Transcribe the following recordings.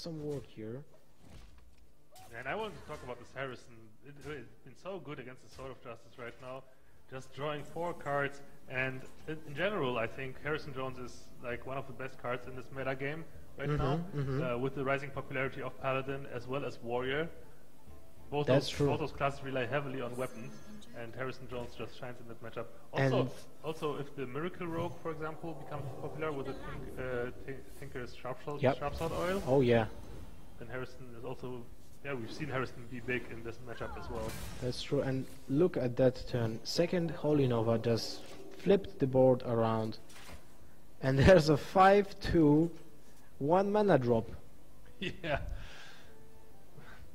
some work here. And I wanted to talk about this Harrison. It's been so good against the Sword of Justice right now. Just drawing 4 cards, and in general I think Harrison Jones is like one of the best cards in this meta game right now, with the rising popularity of Paladin as well as Warrior. Both those classes rely heavily on weapons, and Harrison Jones just shines in that matchup. Also, if the Miracle Rogue, for example, becomes popular with the Tinker's Sharpsword Oil, oh yeah, then Harrison is also... Yeah, we've seen Hearthstone be big in this matchup as well. That's true, and look at that turn. Second Holy Nova just flipped the board around, and there's a 5/2 1 mana drop. Yeah,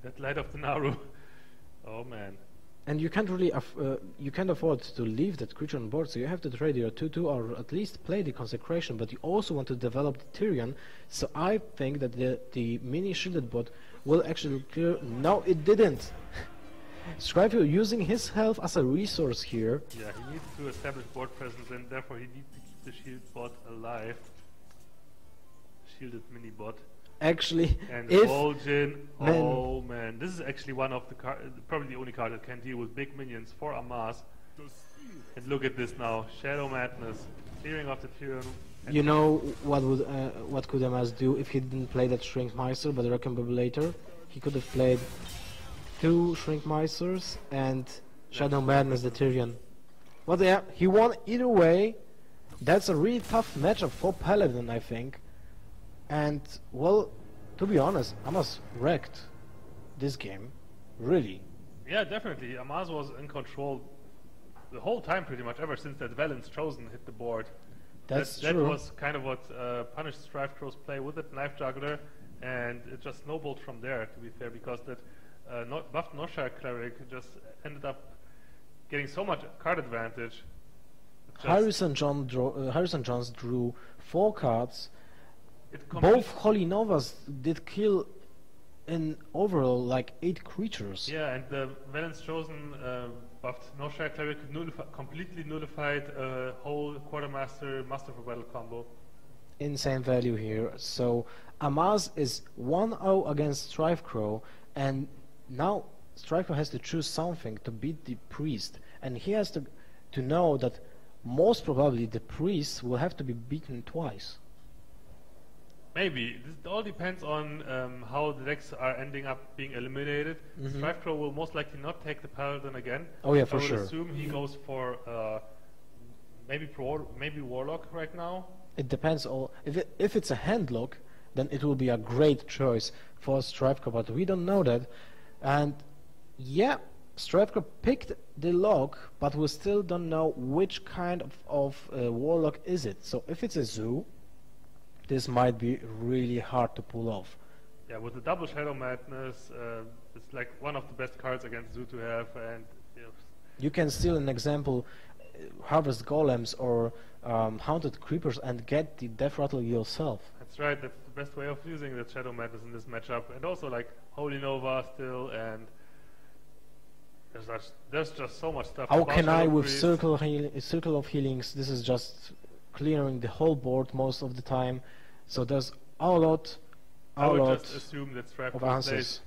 that Light of the Naru. Oh man. And you can't really you can't afford to leave that creature on board, so you have to trade your 2/2 or at least play the Consecration, but you also want to develop the Tyrion, so I think that the mini shielded bot will actually clear... No, it didn't! strifecro using his health as a resource here. Yeah, he needs to establish board presence, and therefore he needs to keep the shield bot alive. Shielded mini bot. Actually, and if... Vol'jin, oh man, this is actually one of the probably the only card that can deal with big minions for Amaz. And look at this now, Shadow Madness, clearing off the Tyrion. You know what could Amaz do if he didn't play that Shrinkmeister but the Recombobulator? He could have played 2 Shrinkmeisters and Shadow Madness the Tyrion. Well, yeah, he won either way. That's a really tough matchup for Paladin, I think. And, well, to be honest, Amaz wrecked this game. Really. Yeah, definitely. Amaz was in control the whole time, pretty much, ever since that Valence Chosen hit the board. That's that true. was kind of what punished strifecro's play with it, Knife Juggler, and it just snowballed from there, to be fair, because that buffed Noshar Cleric just ended up getting so much card advantage. Harrison Jones drew 4 cards. Both Holy Novas did kill in overall like 8 creatures. Yeah, and the Valence Chosen buffed Noshar Cleric completely nullified a whole Quartermaster Master for Battle combo. Insane value here. So Amaz is 1-0 against strifecro, and now strifecro has to choose something to beat the Priest, and he has to know that most probably the Priest will have to be beaten twice. Maybe. This all depends on how the decks are ending up being eliminated. strifecro will most likely not take the Paladin again. Oh yeah, for sure. I would assume he goes for maybe Warlock right now. It depends on... If it's a handlock, then it will be a great choice for strifecro, but we don't know that. And yeah, strifecro picked the lock, but we still don't know which kind of Warlock is it. So if it's a Zoo, this might be really hard to pull off. Yeah, with the double Shadow Madness, it's like one of the best cards against Zoo to have, and you can steal an example, harvest golems or haunted creepers and get the death rattle yourself. That's right, that's the best way of using the Shadow Madness in this matchup, and also like Holy Nova still, and there's just so much stuff. How can I with Circle of Healings? This is just clearing the whole board most of the time, so there's a lot I would just assume that strifecro plays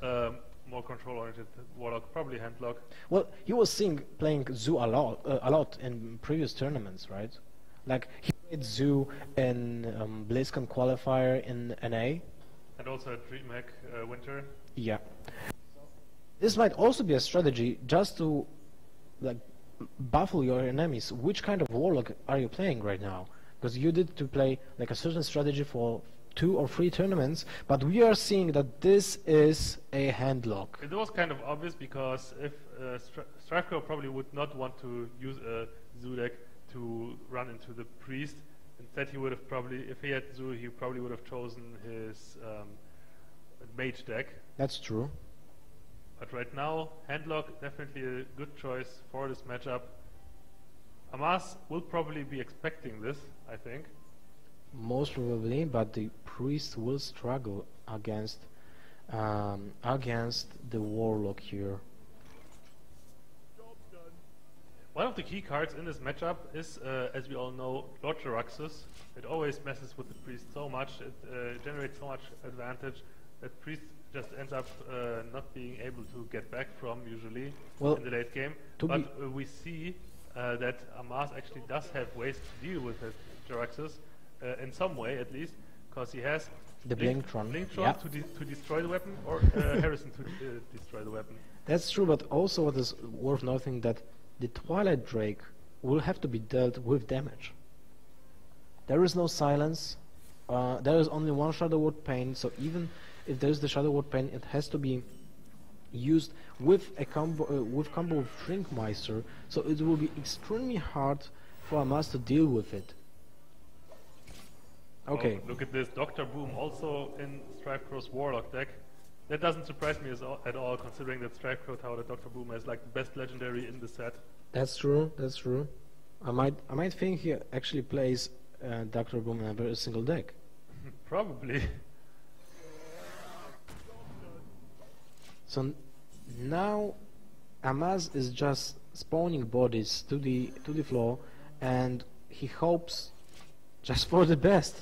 more control-oriented Warlock, probably Handlock. Well, he was playing Zoo a lot in previous tournaments, right? Like, he played Zoo in BlizzCon qualifier in NA. And also at DreamHack Winter. Yeah. This might also be a strategy just to like baffle your enemies. Which kind of Warlock are you playing right now? Because you did to play like a certain strategy for 2 or 3 tournaments, but we are seeing that this is a handlock. It was kind of obvious because if strifecro probably would not want to use a Zoo deck to run into the Priest. Instead, he would have probably, if he had Zoo, he probably would have chosen his Mage deck. That's true. But right now, Handlock definitely a good choice for this matchup. Amaz will probably be expecting this, I think. Most probably, but the Priest will struggle against the Warlock here. One of the key cards in this matchup is, as we all know, Lord Jaraxxus. It always messes with the Priest so much, it generates so much advantage that Priest just ends up not being able to get back from usually Well, in the late game. But we see that Amaz actually does have ways to deal with his Jaraxxus, in some way at least, because he has the Blingtron yeah. to destroy the weapon, or Harrison to destroy the weapon. That's true, but also what is worth noting that the Twilight Drake will have to be dealt with damage. There is no silence, there is only one Shadow Word Pain, so even if there is the Shadow Word Pain, it has to be used with a combo with Shrinkmeister, so it will be extremely hard for Amaz to deal with it. Okay. Oh, look at this, Dr. Boom also in strifecro's Warlock deck. That doesn't surprise me at all, considering that strifecro touted Dr. Boom as like the best legendary in the set. That's true, that's true. I might think he actually plays Dr. Boom in every single deck. Probably. So now Amaz is just spawning bodies to the floor, and he hopes just for the best.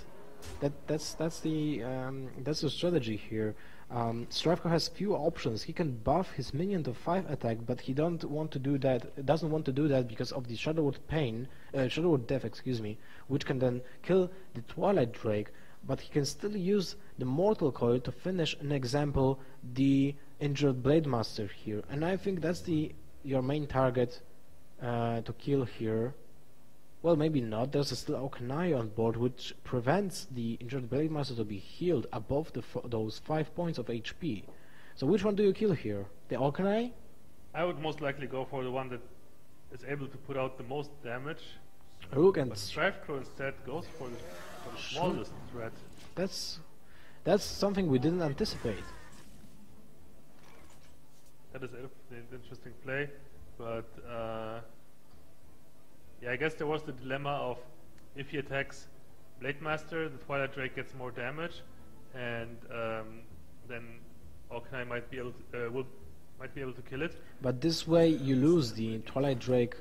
That's the strategy here. strifecro has few options. He can buff his minion to 5 attack, but he doesn't want to do that because of the Shadow Word Death, excuse me, which can then kill the Twilight Drake. But he can still use the Mortal Coil to finish, an example, the Injured Blade Master here. And I think that's your main target to kill here. Well, maybe not. There's still Auchenai on board, which prevents the Injured Blade Master to be healed above those 5 points of HP. So which one do you kill here? The Auchenai? I would most likely go for the one that is able to put out the most damage. Rook and but strifecro instead goes for the smallest threat. That's something we didn't anticipate. That is an interesting play, but yeah, I guess there was the dilemma of if he attacks Blade Master, the Twilight Drake gets more damage, and then Auchenai might be able to kill it. But this way you lose the Twilight Drake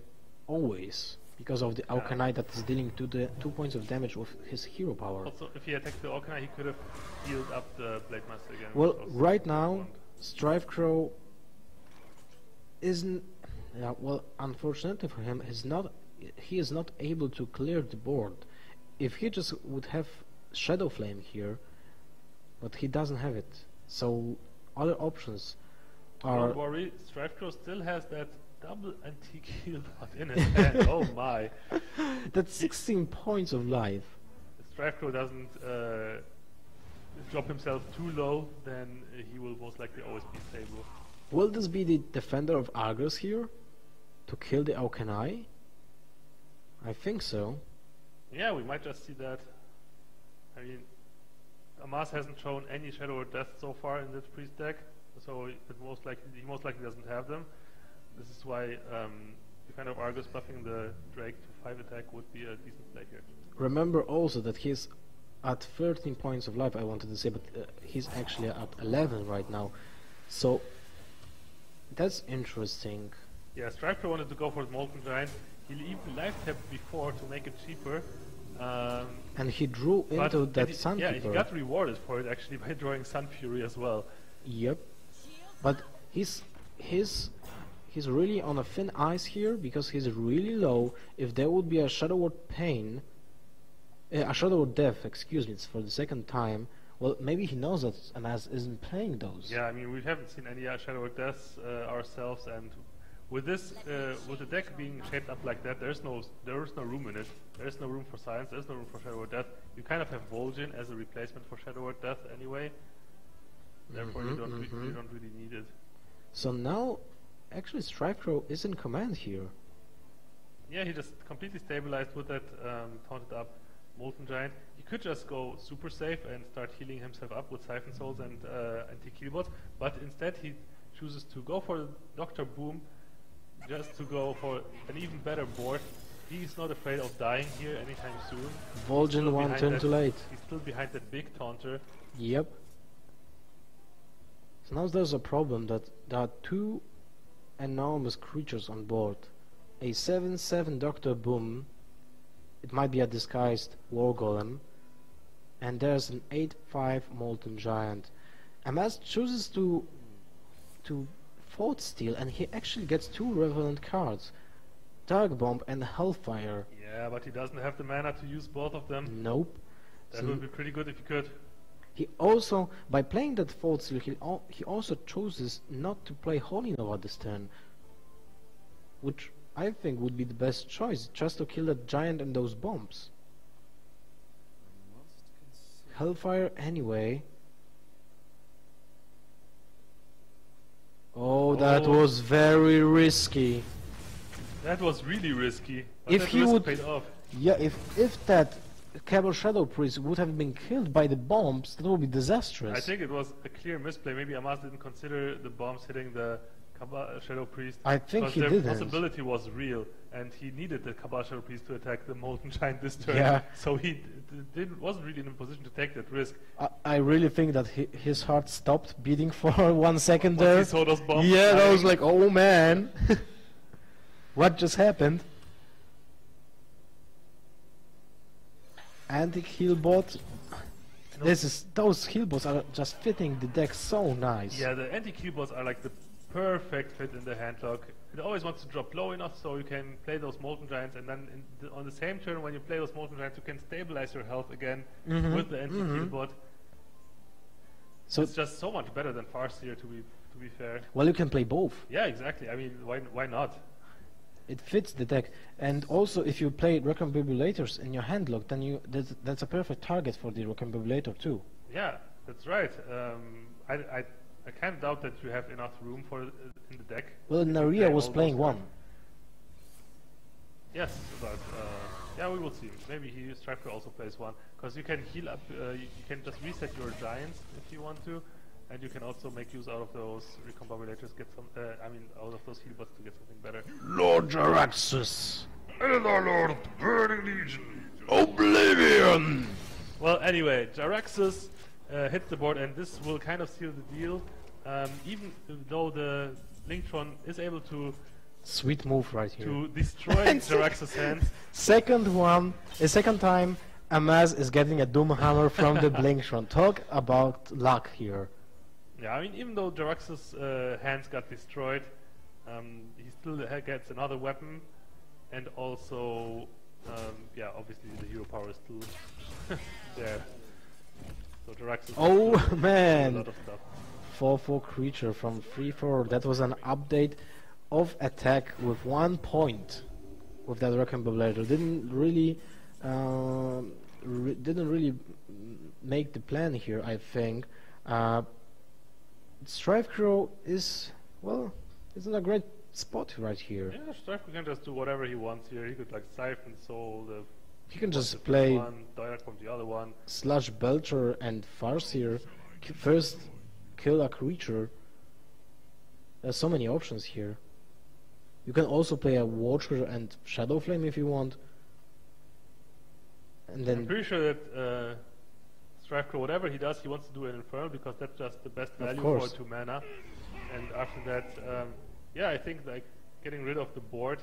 always, because of the Auchenai that is dealing 2 points of damage with his hero power. Also, if he attacked the Auchenai, he could have healed up the Blade Master again. Well, right now, strifecro isn't... well, unfortunately for him, he is not able to clear the board. If he just would have Shadow Flame here, but he doesn't have it. So, other options are... Don't worry, strifecro still has that double antique heal bot in his hand. Oh my. That's 16 points of life. If strifecro doesn't drop himself too low, then he will most likely always be stable. Will this be the Defender of Argus here? To kill the Auchenai? I think so. Yeah, we might just see that. I mean, Amaz hasn't shown any Shadow Word Death so far in this priest deck, so he most likely doesn't have them. This is why Defender of Argus buffing the Drake to 5 attack would be a decent play here. Remember also that he's at 13 points of life, I wanted to say, but he's actually at 11 right now. So that's interesting. Yeah, strifecro wanted to go for the Molten Giant. He even life tapped before to make it cheaper. And he drew into that Sun Yeah, Keeper. he got rewarded for it actually by drawing Sun Fury as well. Yep. But he's really on a thin ice here because he's really low. If there would be a Shadow Word Pain, a Shadow Word Death, excuse me, it's for the second time. Well, maybe he knows that Amaz isn't playing those. Yeah, I mean we haven't seen any Shadow Word Deaths ourselves, and with this, with the deck being shaped up like that, there is no room in it. There is no room for Science. There is no room for Shadow Word Death. You kind of have Vol'jin as a replacement for Shadow Word Death anyway. Therefore, you don't really need it. So now, actually, strifecro is in command here. Yeah, he just completely stabilized with that taunted up Molten Giant. He could just go super safe and start healing himself up with Siphon Souls and anti-kill bots, but instead he chooses to go for Dr. Boom, just to go for an even better board. He's not afraid of dying here anytime soon. Vol'jin one turn too late. He's still behind that big taunter. Yep. So now there's a problem that there are 2 enormous creatures on board. A 7/7 Dr. Boom, it might be a disguised War Golem, and there's an 8/5 Molten Giant. Amaz chooses to Fort Steal, and he actually gets two relevant cards, Dark Bomb and Hellfire. Yeah, but he doesn't have the mana to use both of them. Nope. That So would be pretty good if he could. he also, by playing that Fort Steal, he also chooses not to play Holy Nova this turn, which I think would be the best choice, just to kill that giant and those bombs. Hellfire anyway. Oh, that was very risky. That was really risky. But If that he risk would, paid off. yeah, if that Cabal Shadow Priest would have been killed by the bombs, that would be disastrous. I think it was a clear misplay. Maybe Amaz didn't consider the bombs hitting the Shadow Priest. I think he their didn't. possibility was real, and he needed the Cabal Shadow Priest to attack the Molten Giant this turn. Yeah. So he wasn't really in a position to take that risk. I really think that his heart stopped beating for 1 second Once there. he saw those bombs Yeah, I was flying. like, oh man, what just happened? Anti-heal bot. Those heal bots are just fitting the deck so nice. Yeah, the anti-Q bots are like the perfect fit in the handlock. It always wants to drop low enough so you can play those Molten Giants, and then on the same turn when you play those Molten Giants, you can stabilize your health again with the anti-Q bot. So It's just so much better than Farseer, to be fair. well, you can play both. Yeah, exactly. I mean, why not? It fits the deck, and also if you play Recombibulators in your handlock, then that's a perfect target for the Recombibulator too. Yeah, that's right. I can't doubt that you have enough room for it in the deck. Well, You Naria play was all playing those one. cards. Yes, but yeah, we will see. Maybe Strifecro also plays one, because you can heal up. You can just reset your giants if you want to, and you can also make use out of those Recombibulators. Get some. I mean, out of those heal bots to get something better. Lord Jaraxxus, Elder Lord of the Burning Legion. Oblivion. Well, anyway, Jaraxxus hits the board, and this will kind of seal the deal. Even though the Linktron is able to Sweet move right here. destroy Jaraxxus' hands, Second time, Amaz is getting a Doom Hammer from the Blinkshron. Talk about luck here. yeah, I mean, even though Jaraxxus' hands got destroyed, he still gets another weapon, and also, yeah, obviously the hero power is still there. So Jaraxxus Oh does a man, lot of stuff. 4/4 creature from 3/4. That was an update of attack with 1 point with that Recombibulator. Didn't really make the plan here, I think. Strifecro is, well, is in a great spot right here. Yeah, Strifecro can just do whatever he wants here. He could like Siphon Soul the He can just first play one, direct from the other one. Slash Belcher and Farseer. First kill a creature. There's so many options here. You can also play a Watcher and Shadow Flame if you want. And I'm then pretty sure that Strifecro, whatever he does, he wants to do an Infernal because that's just the best value for course. 2 mana. And after that, yeah, I think like getting rid of the board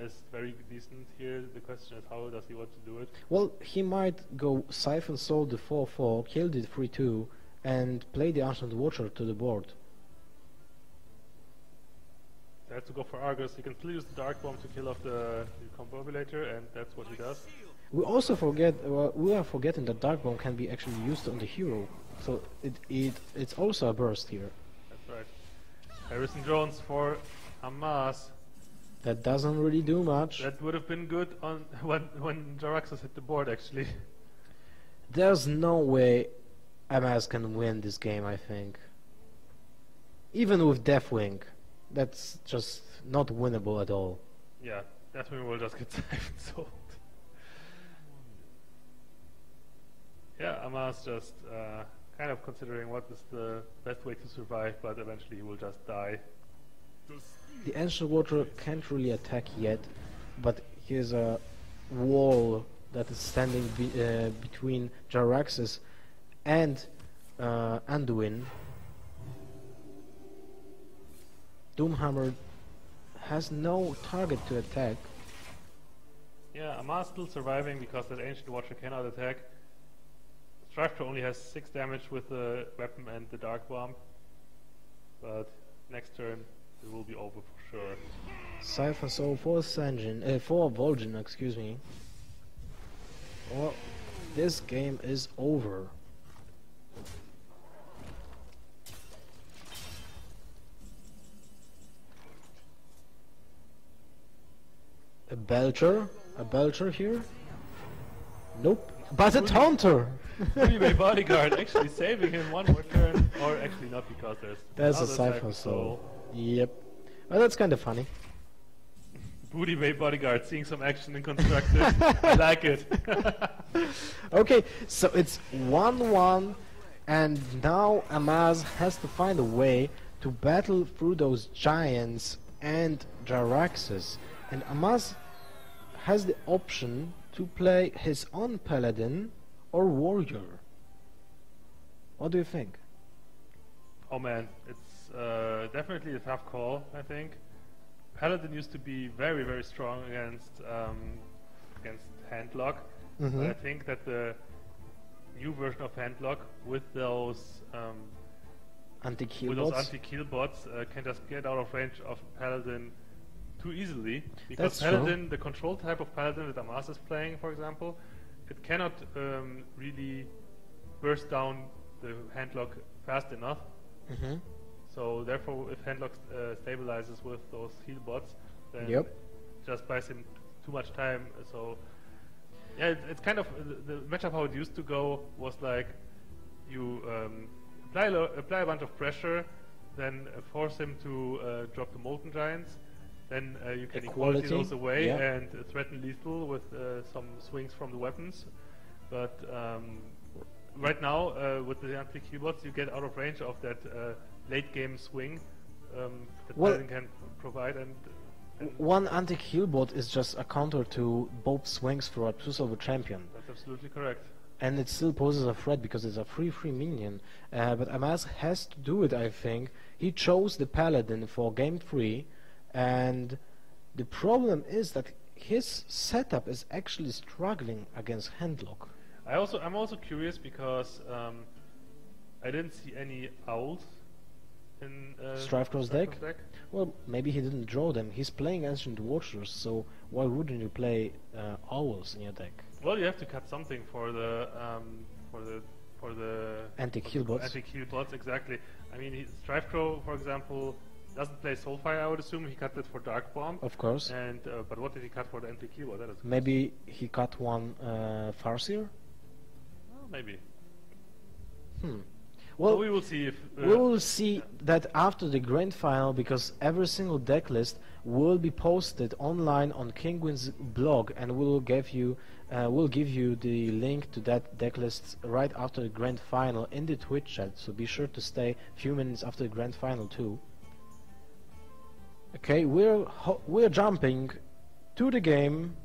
is very decent here. The question is, how does he want to do it? well, he might go Siphon Soul the 4/4, kill the 3/2, and play the Ancient Watcher to the board. He has to go for Argus. He can still use the Dark Bomb to kill off the Recombobulator, and that's what he does. We also we are forgetting that Dark Bomb can be actually used on the hero, so it's also a burst here. That's right. Harrison Jones for Amaz. That doesn't really do much. That would have been good on when Jaraxxus hit the board, actually. There's no way Amaz can win this game, I think. Even with Deathwing, that's just not winnable at all. Yeah, Deathwing will just get siphoned sold. Yeah, Amaz just kind of considering what is the best way to survive, but eventually he will just die. The Ancient Watcher can't really attack yet, but here's a wall that is standing between Jaraxxus and Anduin. Doomhammer has no target to attack. Yeah, Amaz still surviving because that Ancient Watcher cannot attack. strifecro only has 6 damage with the weapon and the dark bomb, but next turn it will be over for sure. Cypher Soul for Vol'jin, excuse me. Well, this game is over. A Belcher here? Nope. But a Taunter! Anyway, bodyguard actually saving him one more turn, or actually not, because There's a another Cypher Soul. Yep. Well, that's kind of funny. Booty Bay bodyguard seeing some action in constructed. I like it. Okay, so it's 1-1, and now Amaz has to find a way to battle through those giants and Jaraxxus. And Amaz has the option to play his own paladin or warrior. What do you think? Oh man, it's definitely a tough call, I think. Paladin used to be very, very strong against handlock, but I think that the new version of handlock with those anti-kill bots can just get out of range of Paladin too easily, because That's Paladin, true. the control type of Paladin that Amaz is playing, for example, it cannot really burst down the handlock fast enough. So therefore, if handlock stabilizes with those heal bots, then Yep. just buys him too much time. So yeah, it's kind of the matchup how it used to go was like you apply a bunch of pressure, then force him to drop the Molten Giants. Then you can equality those away and threaten lethal with some swings from the weapons. But right now, with the anti-kill bots, you get out of range of that late game swing that Paladin can provide. And one anti-kill bot is just a counter to both swings for a 2-silver champion. That's absolutely correct. And it still poses a threat because it's a free minion. But Amaz has to do it, I think. He chose the Paladin for game 3, and the problem is that his setup is actually struggling against handlock. I'm also curious because I didn't see any owls in Strifecro's deck? Well, maybe he didn't draw them. He's playing Ancient Watchers, so why wouldn't you play owls in your deck? Well, you have to cut something for the Anti-kill bots. Anti-kill bots, exactly. I mean, Strifecro, for example, doesn't play Soulfire. I would assume he cut it for Dark Bomb. Of course. And but what did he cut for the anti-kill bot? That is maybe he cut one Farseer. Well, maybe. Well, we will see if we will see that after the grand final, because every single deck list will be posted online on Kinguin's blog, and we'll give you the link to that deck list right after the grand final in the Twitch chat. So be sure to stay a few minutes after the grand final too. Okay, we're jumping to the game.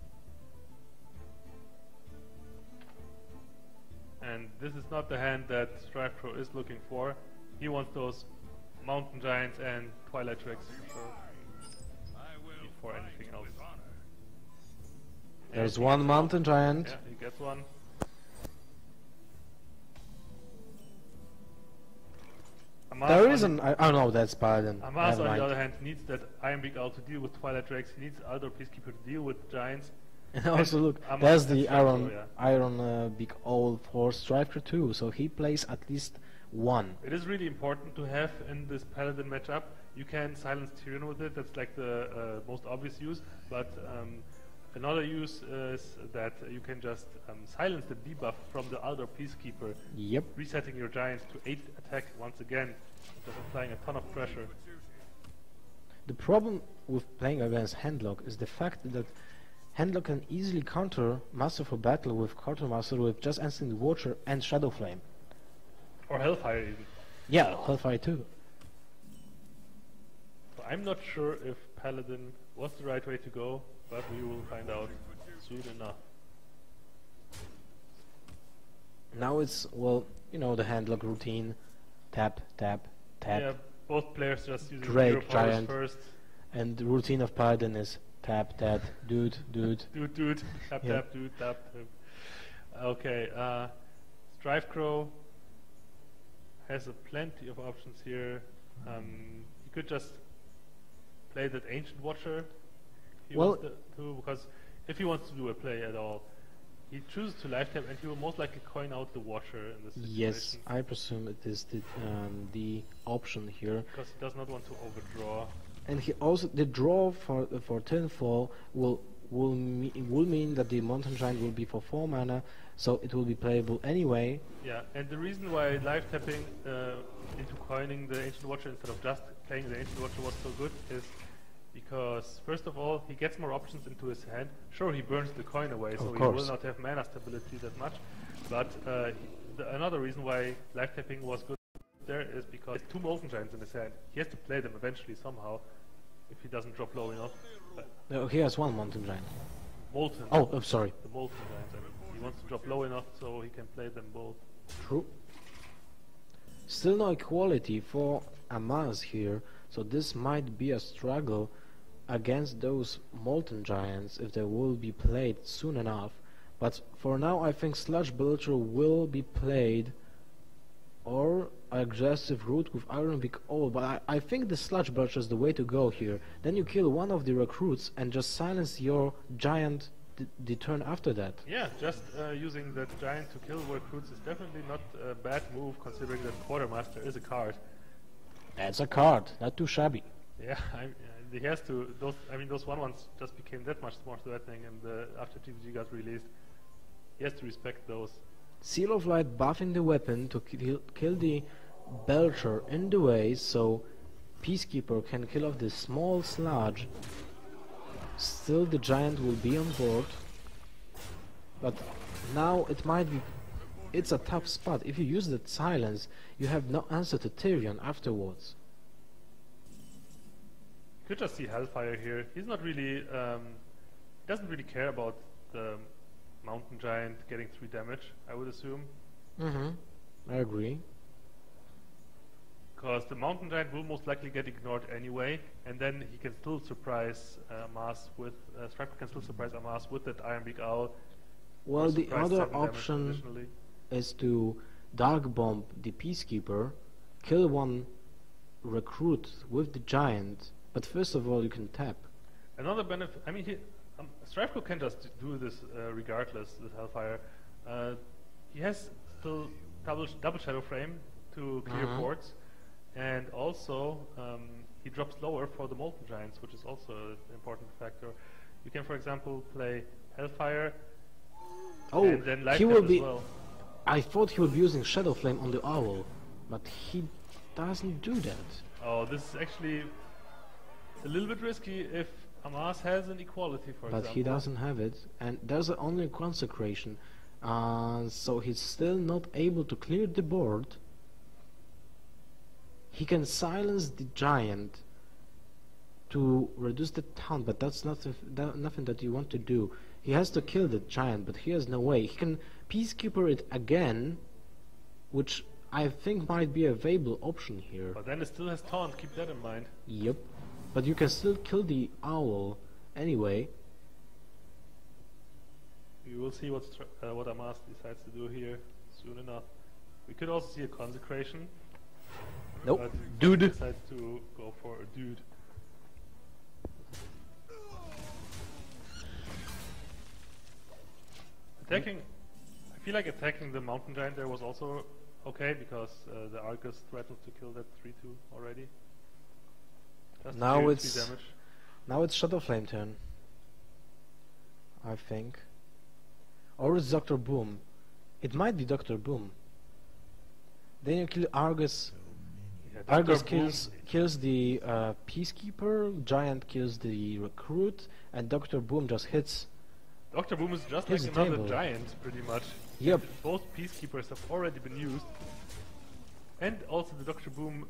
And this is not the hand that Strifecro is looking for. He wants those Mountain Giants and Twilight Tricks for sure. Before anything else. There's one Mountain Giant. Yeah, he gets one. Amaz There is an... oh no, that's Paladin. Amaz, on the other hand, needs that Iron Beak Owl to deal with Twilight Drakes. He needs other Peacekeeper to deal with Giants. And also look, Amaz there's and the Strifecro, Iron Big Owl for Strifecro too, so he plays at least one. It is really important to have in this Paladin matchup. You can silence Tyrion with it, that's like the most obvious use, but another use is that you can just silence the debuff from the other Peacekeeper, Yep. resetting your Giants to 8 attack once again, just applying a ton of pressure. The problem with playing against Handlock is the fact that Handlock can easily counter Master for Battle with Quartermaster with just Ancient Watcher and Shadow Flame. Or Hellfire even. Yeah, Hellfire too. So I'm not sure if Paladin was the right way to go, but we will find out soon enough. Now it's, well, you know, the Handlock routine. Tap, tap, tap. Yeah, both players just using Drake, hero powers Giant. first. And the routine of Paladin is tap, tap, dude. Dude, tap, Yeah. tap, dude, tap, tap. Okay, strifecro has plenty of options here. You could just play that Ancient Watcher if he Well- wants to, because if he wants to do a play at all, he chooses to live tap and he will most likely coin out the Watcher in this situation. Yes, I presume it is the option here. Because he does not want to overdraw. And he also the draw for turn 4 will mean that the Mountain Giant will be for 4 mana, so it will be playable anyway. Yeah, and the reason why live tapping into coining the Ancient Watcher instead of just playing the Ancient Watcher was so good is because, first of all, he gets more options into his hand. Sure, he burns the coin away, so he will not have mana stability that much. But another reason why live tapping was good there is because he has 2 Molten Giants in his hand. He has to play them eventually somehow if he doesn't drop low enough. No, he has 1 Mountain Giant. Molten. Oh, I'm sorry. The Molten Giants. I mean, he wants to drop low enough so he can play them both. True. Still no equality for Amaz here, so this might be a struggle against those Molten Giants if they will be played soon enough. But for now I think Sludge Belcher will be played, or aggressive route with Iron Beak Owl, but I think the Sludge Belcher is the way to go here. Then you kill one of the recruits and just silence your giant the turn after that. Yeah, just using that giant to kill recruits is definitely not a bad move considering that Quartermaster is a card. That's a card, not too shabby. Yeah, he has to. Those 1/1s just became that much more threatening, and after TCG got released, he has to respect those. Seal of Light buffing the weapon to kill the Belcher in the way, so Peacekeeper can kill off this small sludge. Still the giant will be on board, but now it might be. It's a tough spot. If you use that silence, you have no answer to Tyrion afterwards. You could just see Hellfire here. He's not really. Doesn't really care about the Mountain Giant getting 3 damage, I would assume. I agree. Because the Mountain Giant will most likely get ignored anyway, and then he can still surprise Amaz with Striker can still surprise Amaz with that Iron Beak Owl. Well, the surprise other 7 damage option additionally. is to Dark Bomb the Peacekeeper, kill one recruit with the giant, but first of all you can tap. Another benefit, I mean, Strifecro can just do this regardless, this Hellfire. He has still double Shadow Frame to clear boards, and also he drops lower for the Molten Giants, which is also an important factor. You can, for example, play Hellfire and then Life he Tap will as be. well. I thought he would be using Shadow Flame on the owl, but he doesn't do that. Oh, this is actually a little bit risky if Amaz has an equality, for example. But he doesn't have it, and there's only consecration, so he's still not able to clear the board. He can silence the giant to reduce the taunt, but that's nothing that you want to do. He has to kill the giant, but he has no way. He can Peacekeeper it again, which I think might be a viable option here. But then it still has taunt, keep that in mind. Yep. But you can still kill the owl anyway. We will see what Amaz decides to do here soon enough. We could also see a consecration. Nope. But Dude. he decides to go for a dude. Attacking, I feel like attacking the Mountain Giant there was also okay because the Argus threatened to kill that 3/2 already. Just Now clear it's 3 damage. now it's Shadow Flame turn, I think, or it's Dr. Boom. It might be Dr. Boom. Then you kill Argus. Yeah, Argus Dr. Boom- kills the Peacekeeper. Giant kills the recruit, and Dr. Boom just hits. Dr. Boom is just Here's like the another table. giant, pretty much. Yep. Both Peacekeepers have already been used. And also the Dr. Boom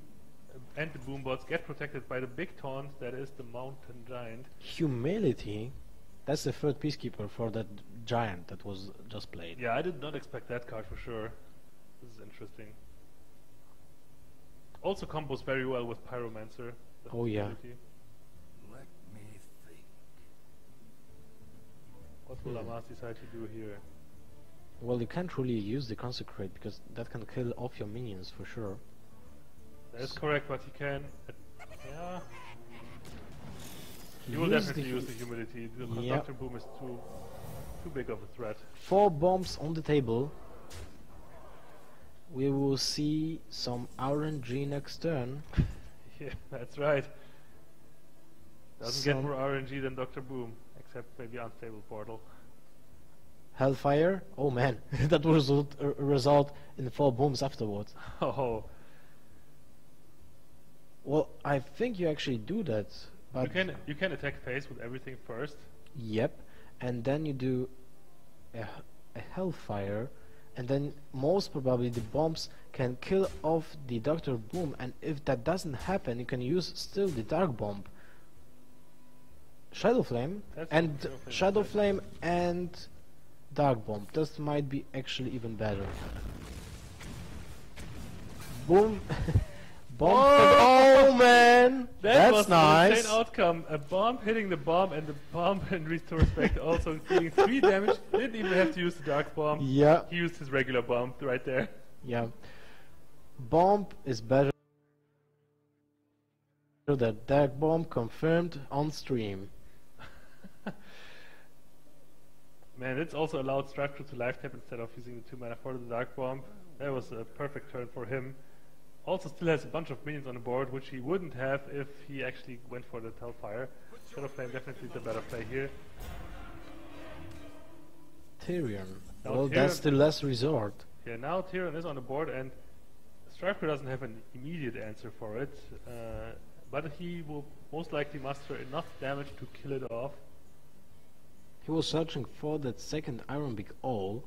and the Boombots get protected by the big taunt that is the Mountain Giant. Humility. That's the third Peacekeeper for that giant that was just played. Yeah, I did not expect that card for sure. This is interesting. Also combos very well with Pyromancer. the Oh, yeah. ability. Let me think. What will Amaz decide to do here? Well, you can't really use the Consecrate because that can kill off your minions for sure. That is correct, but he can... yeah... He You will used definitely the use the humidity. The Yep. constructor boom is too big of a threat. 4 bombs on the table. We will see some RNG next turn. Yeah, that's right. Doesn't get Some more RNG than Dr. Boom, except maybe Unstable Portal. Hellfire. Oh man, that will result in 4 booms afterwards. Oh, Well, I think you actually do that. But you can attack face with everything first. Yep, and then you do a Hellfire, and then most probably the bombs can kill off the Dr. Boom, and if that doesn't happen, you can use still the Dark Bomb. Shadow Flame That's and Shadow Flame, Shadow right. Flame and Dark Bomb. This might be actually even better. Boom. Bomb. Oh man, That that's was an nice. insane outcome. A bomb hitting the bomb, and the bomb in retrospect also doing 3 damage. Didn't even have to use the Dark Bomb. Yeah, He used his regular bomb right there. yeah. Bomb is better than Dark Bomb, confirmed on stream. Man, it's also allowed strifecro to life tap instead of using the 2 mana for the Dark Bomb. That was a perfect turn for him. Also still has a bunch of minions on the board, which he wouldn't have if he actually went for the Hellfire. Shadow Flame definitely the better play here. Tyrion. Now Well, Tyrion- that's the last resort. Yeah, now Tyrion is on the board, and strifecro doesn't have an immediate answer for it, but he will most likely muster enough damage to kill it off. He was searching for that second Iron Big O,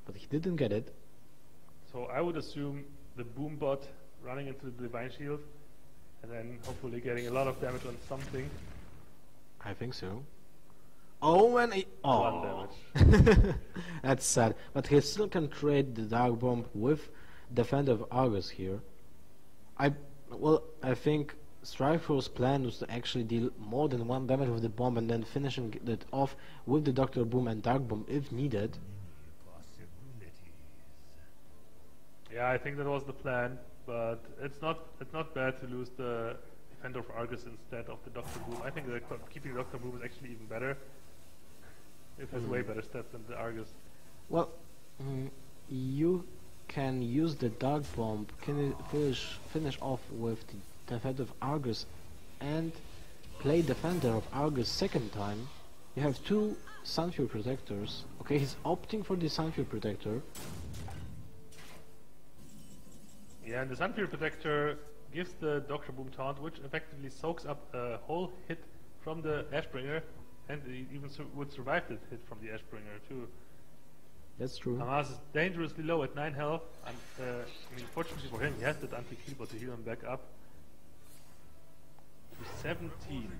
but he didn't get it. So I would assume the Boom Bot running into the Divine Shield, and then hopefully getting a lot of damage on something. I think so. Oh, and he... Oh. 1 damage. That's sad. But he still can trade the Dark Bomb with Defender of Argus here. I think strifecro's plan was to actually deal more than 1 damage with the bomb and then finishing it off with the Dr. Boom and Dark Bomb if needed. Yeah, I think that was the plan, but it's not bad to lose the Defender of Argus instead of the Dr. Boom. I think that keeping Dr. Boom is actually even better. It has way better stats than the Argus. Well, you can use the Dark Bomb, can finish off with the Defender of Argus and play Defender of Argus second time. You have 2 Sunfury Protectors. Okay, he's opting for the Sunfury Protector. Yeah, and the Sunfury Protector gives the Dr. Boom taunt, which effectively soaks up a whole hit from the Ashbringer, and he even would survive that hit from the Ashbringer too. That's true. Amaz is dangerously low at 9 health, and I mean, fortunately for him, he has that anti-keyboard to heal him back up to 17.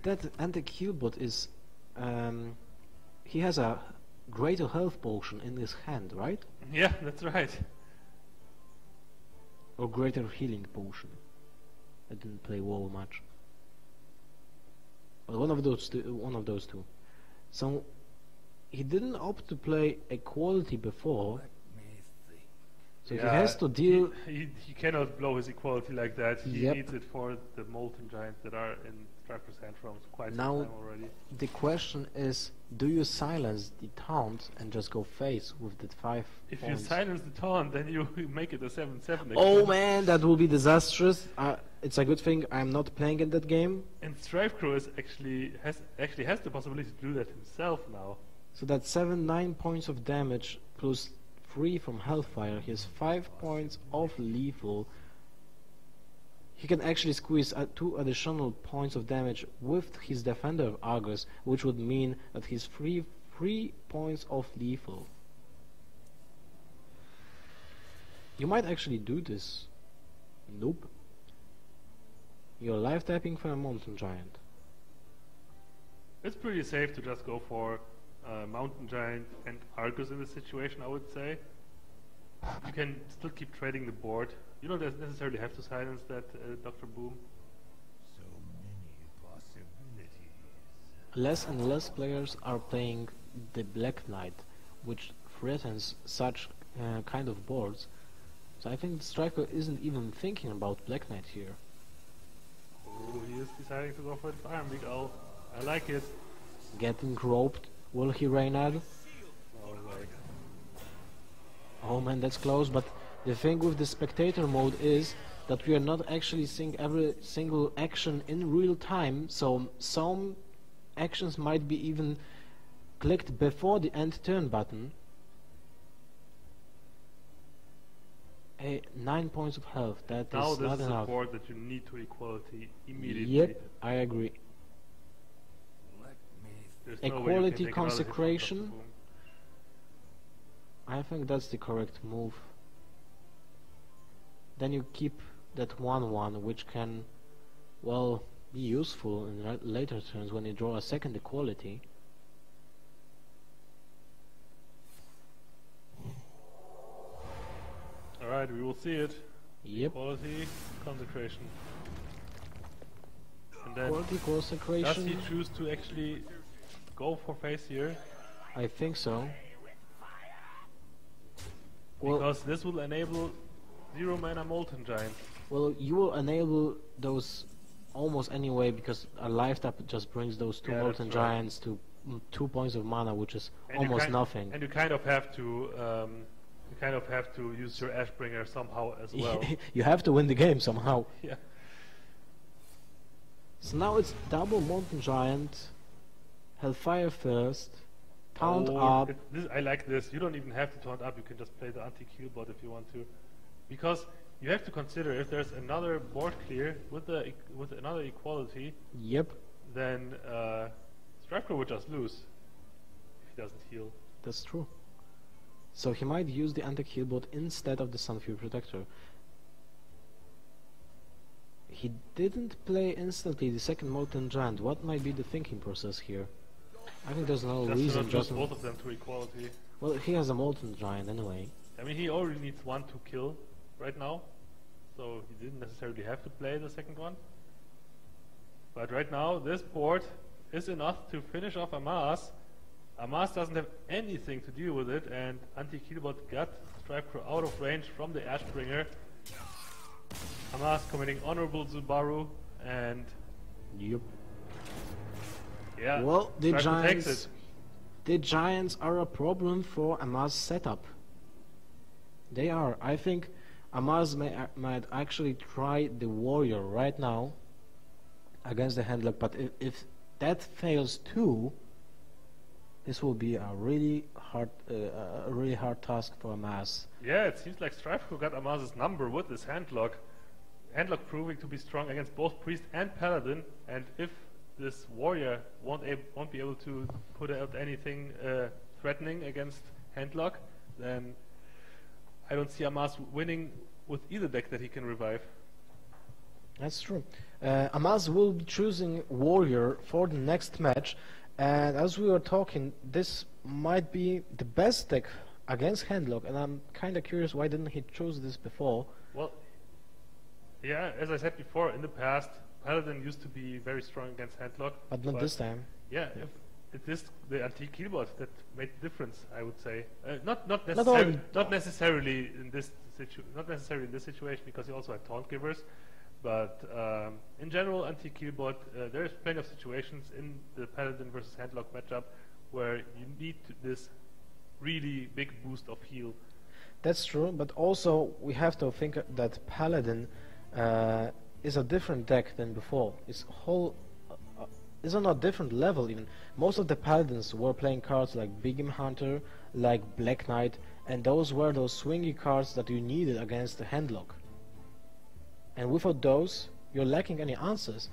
That anti-kill bot is... he has a greater health potion in his hand, right? Yeah, that's right. Or greater healing potion. I didn't play WoW much. But one of those two. So he didn't opt to play equality before, Let me think. so Yeah, he has to deal. He cannot blow his equality like that. He Yep. needs it for the molten giants that are in strifecro's hand from quite some Now- time already. The question is, do you silence the taunt and just go face with the 5 If you points? silence the taunt, then you make it a 7/7. Oh man, that will be disastrous. It's a good thing I'm not playing in that game. And strifecro is actually has the possibility to do that himself now. So that's 9 points of damage plus 3 from Hellfire. He has 5 points of lethal. He can actually squeeze 2 additional points of damage with his Defender of Argus, which would mean that he's 3 points of lethal. You might actually do this. Nope. You're live tapping for a Mountain Giant. It's pretty safe to just go for Mountain Giant and Argus in this situation, I would say. You can still keep trading the board. You don't necessarily have to silence that Dr. Boom. So many possibilities. Less and less players are playing the Black Knight, which threatens such kind of boards. So I think Striker isn't even thinking about Black Knight here. Oh, he is deciding to go for the Fire Big Owl. I like it. Getting groped. Will he Reynad? Oh, right. Oh man, that's close, but the thing with the spectator mode is that we are not actually seeing every single action in real time, so some actions might be even clicked before the end turn button. 9 points of health, that Now is this not is a enough. board that you need to equality immediately. Yep, I agree. Let me There's no way you can Equality take another hit from consecration. Dr. Boom. I think that's the correct move. Then you keep that 1-1, which can, well, be useful in later turns when you draw a second equality. Alright, we will see it. Yep. Equality, consecration. And then, Equality does consecration. he choose to actually go for face here? I think so. Well, Because this will enable 0 mana Molten Giant. well, you will enable those almost anyway because a life tap just brings those two Yeah, Molten that's right. Giants to 2 points of mana, which is And you almost kind- nothing. And you kind of have to use your Ashbringer somehow as well. You have to win the game somehow. Yeah. So now it's double Molten Giant, Hellfire first, Taunt Oh, up. I like this. You don't even have to taunt up. You can just play the anti-kill bot if you want to, because you have to consider if there's another board clear with another equality, Yep, then strifecro would just lose if he doesn't heal. that's true. So he might use the anti-heal bot instead of the Sunfury Protector. He didn't play instantly the second Molten Giant. What might be the thinking process here? I think there's no Just to reason. not lose both of them to equality. Well, he has a Molten Giant anyway. I mean, he already needs 1 to kill right now, so he didn't necessarily have to play the second one. But right now, this board is enough to finish off Amaz. Amaz doesn't have anything to deal with it, and anti-killbot got strifecro out of range from the Ashbringer. Amaz committing honorable Zubaru, and Yep. yeah, Well, the strifecro takes Giants. it. The Giants are a problem for Amaz setup. They are. I think Amaz might actually try the Warrior right now against the Handlock, but if that fails too, this will be a really hard task for Amaz. Yeah, it seems like strifecro got Amaz's number with this handlock. Handlock proving to be strong against both priest and paladin, and if this warrior won't be able to put out anything threatening against handlock, then I don't see Amaz winning with either deck that he can revive. That's true. Amaz will be choosing Warrior for the next match, and as we were talking, this might be the best deck against Handlock, and I'm kind of curious why didn't he choose this before? Well, yeah, as I said before, in the past, paladin used to be very strong against handlock, But not this time. Yeah, if this the anti-killbot that made the difference, I would say. Not necessarily in this situation because you also have taunt givers, but in general, anti-killbot. There's plenty of situations in the paladin versus handlock matchup where you need this really big boost of heal. That's true, but also we have to think that Paladin is a different deck than before. It's is on a different level even. Most of the Paladins were playing cards like Beacon Hunter, like Black Knight, and those were those swingy cards that you needed against the handlock. And without those, you're lacking any answers.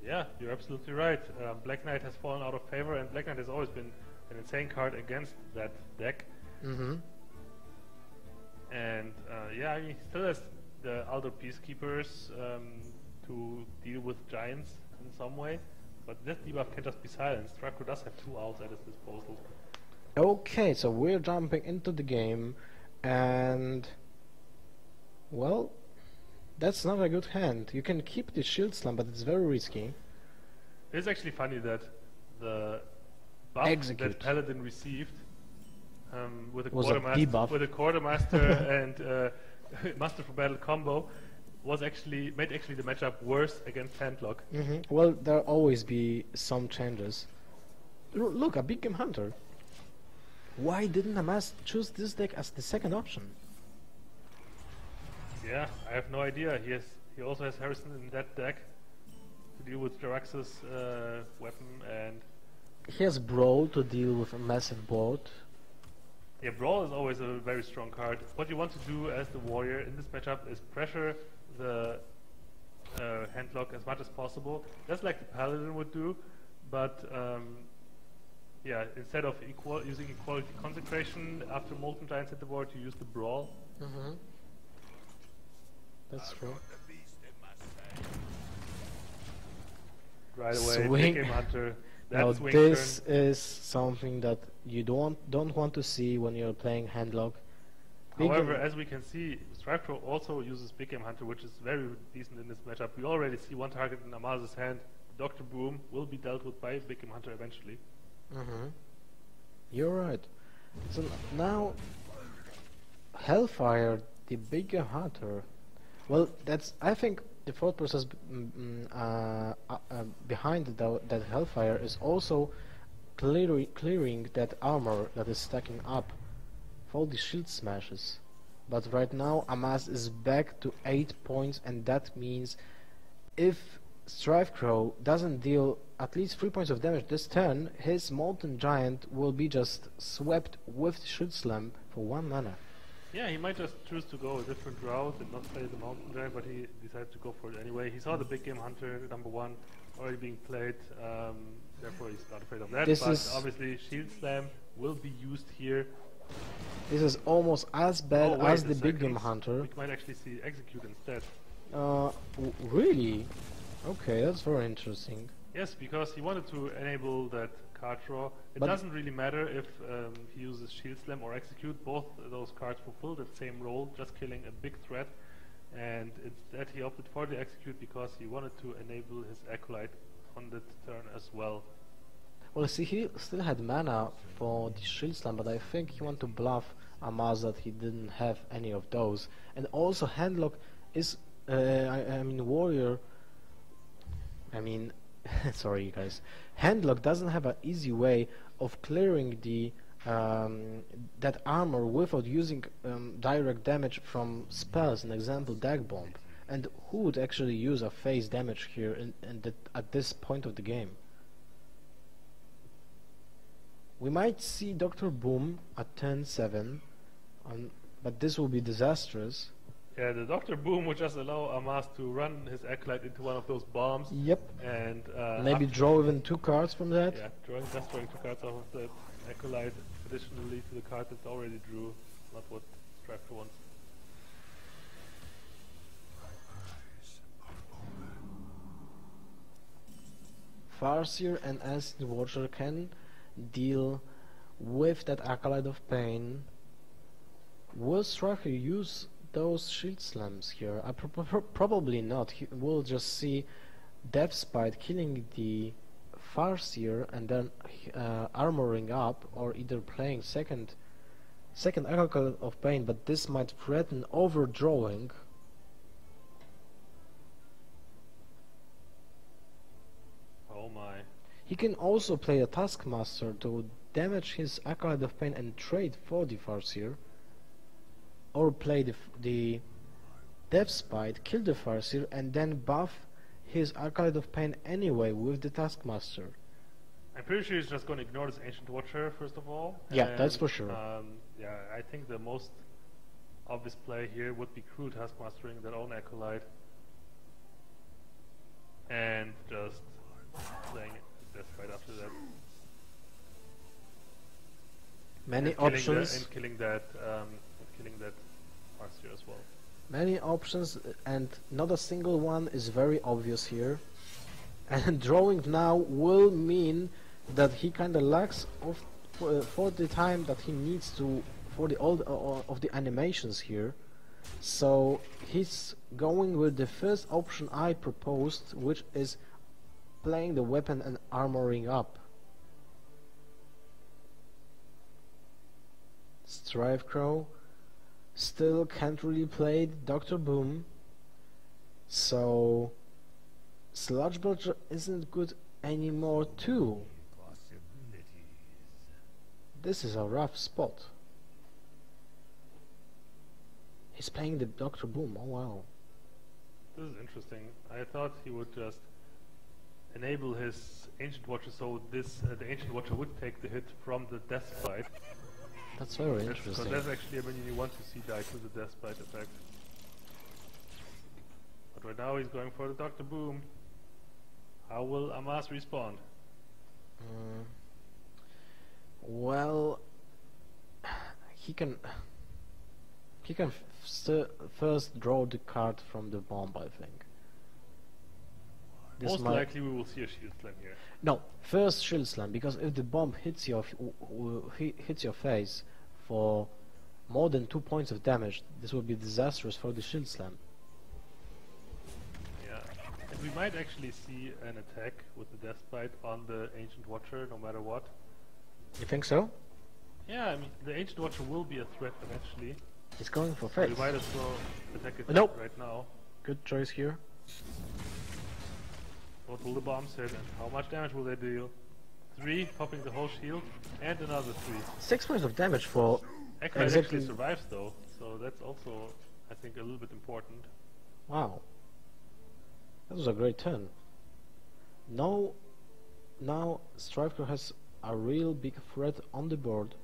Yeah, you're absolutely right. Black Knight has fallen out of favor, and Black Knight has always been an insane card against that deck. Mm-hmm. And yeah, I mean, he still has the Elder Peacekeepers to deal with giants in some way, but this debuff can just be silenced. Strifecro does have 2 owls at his disposal. Okay, so we're jumping into the game, and well, that's not a good hand. You can keep the Shield Slam, but it's very risky. It's actually funny that the buff Execute. that Paladin received with a Was a debuff. quartermaster and master for battle combo made actually the matchup worse against Handlock. Well, there'll always be some changes. Look, a big game hunter. Why didn't Amaz choose this deck as the second option? Yeah, I have no idea. He also has Harrison in that deck to deal with Jarax's weapon, and He has Brawl to deal with a massive board. yeah, Brawl is always a very strong card. What you want to do as the warrior in this matchup is pressure the Handlock as much as possible, just like the Paladin would do, but yeah, instead of using Equality Consecration after Molten Giants hit the board, you use the Brawl. That's true. Right away, Swing. Big Game Hunter. Now That swing this turn. is something that you don't want to see when you're playing Handlock. Big However, Game- as we can see, strifecro also uses Big Game Hunter, which is very decent in this matchup. We already see one target in Amaz's hand. Dr. Boom will be dealt with by Big Game Hunter eventually. You're right. So now, Hellfire, the Big Game Hunter. Well, I think the thought process behind that Hellfire is also clearing that armor that is stacking up for all the shield smashes. But right now Amaz is back to 8 points, and that means if strifecro doesn't deal at least 3 points of damage this turn, his Molten Giant will be just swept with Shield Slam for 1 mana. Yeah, he might just choose to go a different route and not play the Mountain Giant, but he decided to go for it anyway. He saw the Big Game Hunter #1 already being played, therefore he's not afraid of that. This but is- obviously Shield Slam will be used here. This is almost as bad Oh, wait as a the Big second. Game Hunter. We might actually see Execute instead. Really? Okay, that's very interesting. Yes, because he wanted to enable that card draw. It But- doesn't really matter if he uses Shield Slam or Execute. Both those cards fulfill that same role, just killing a big threat. And instead he opted for the Execute because he wanted to enable his Acolyte on that turn as well. Well, see, he still had mana for the Shield Slam, but I think he wanted to bluff Amaz that he didn't have any of those. And also Handlock is, I mean Warrior, I mean, sorry guys, Handlock doesn't have an easy way of clearing the that armor without using direct damage from spells, an example Dag Bomb. And who would actually use a phase damage here at this point of the game? We might see Dr. Boom at turn 7, but this will be disastrous. Yeah, the Dr. Boom would just allow Amaz to run his Acolyte into one of those bombs. Yep. And Maybe after- draw even 2 cards from that. Yeah, drawing 2 cards off of the Acolyte additionally to the card that already drew. Not what Strifecro wants. Farseer and Acid Watcher can deal with that Acolyte of Pain. Will Striker use those Shield Slams here? Probably not. He will just see Death Spite killing the Farseer and then armoring up, or either playing second Acolyte of Pain, but this might threaten overdrawing. Oh my. He can also play a Taskmaster to damage his Acolyte of Pain and trade for the Farseer, or play the Death Spite, kill the Farseer, and then buff his Acolyte of Pain anyway with the Taskmaster. I'm pretty sure he's just going to ignore this Ancient Watcher first of all. Yeah, and, that's for sure. Yeah, I think the most obvious play here would be Crew Taskmastering their own Acolyte and just playing Death right after that. Many And killing options. and killing that Farseer as well. Many options, and not a single one is very obvious here. And drawing now will mean that he kind of lacks for the time that he needs to for the all of the animations here. So he's going with the first option I proposed, which is playing the weapon and armoring up. Strifecro still can't really play Dr. Boom, so Sludge Belcher isn't good anymore too. Possibilities. This is a rough spot. He's playing the Dr. Boom, oh wow. This is interesting. I thought he would just enable his Ancient Watcher so this the Ancient Watcher would take the hit from the Death Bite. That's very Because interesting. that's actually a minion you want to see die to the Death Bite effect. But right now he's going for the Dr. Boom. How will Amaz respond? Well, he can first draw the card from the bomb, I think. This Most might- likely we will see a Shield Slam here. No, first Shield Slam, because if the bomb hits your hits your face for more than 2 points of damage, this will be disastrous for the Shield Slam. Yeah. And we might actually see an attack with the Death Bite on the Ancient Watcher no matter what. You think so? Yeah, I mean the Ancient Watcher will be a threat eventually. He's going for So we face. might as well attack it Nope. right now. Good choice here. What will the bombs hit and how much damage will they deal? 3, popping the whole shield, and another 3. 6 points of damage for Ekra Exactly. actually survives though, so that's also, I think, a little bit important. wow. That was a great turn. Now Strifecro has a real big threat on the board,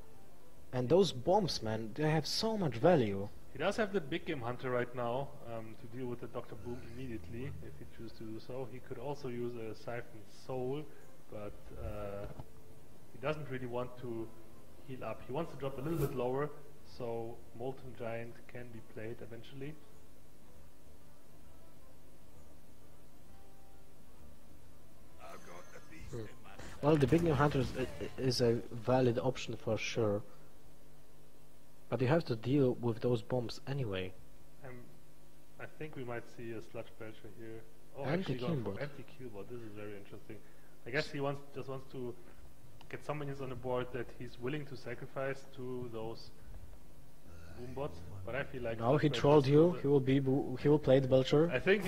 and those bombs, man, they have so much value. He does have the big game hunter right now to deal with the Dr. Boom immediately if he chooses to do so. He could also use a Siphon Soul, but he doesn't really want to heal up. He wants to drop a little bit lower, so Molten Giant can be played eventually. I've got the beast in my Well, the big new hunter is a valid option for sure, but you have to deal with those bombs anyway. I think we might see a Sludge Belcher here. Oh, Anti actually going for Killbot. anti-Killbot. This is very interesting. I guess he just wants to get some minions on the board that he's willing to sacrifice to those boom bots. But I feel like Now Sludge he Belcher trolled is you. still He will play the Belcher. I think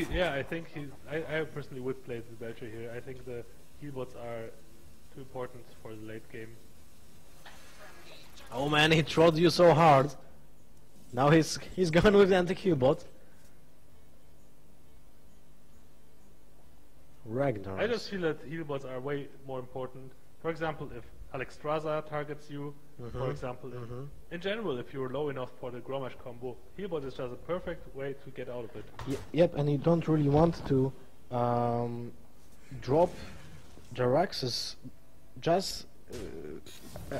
I personally would play the Belcher here. I think the Killbots are too important for the late game. Oh man, he trolled you so hard. Now he's gone with the anti-Q-bot. Ragnar. I just feel that healbots are way more important. For example, if Alexstrasza targets you, for example, in general, if you're low enough for the Gromash combo, healbot is just a perfect way to get out of it. Yep, and you don't really want to drop Jaraxxus just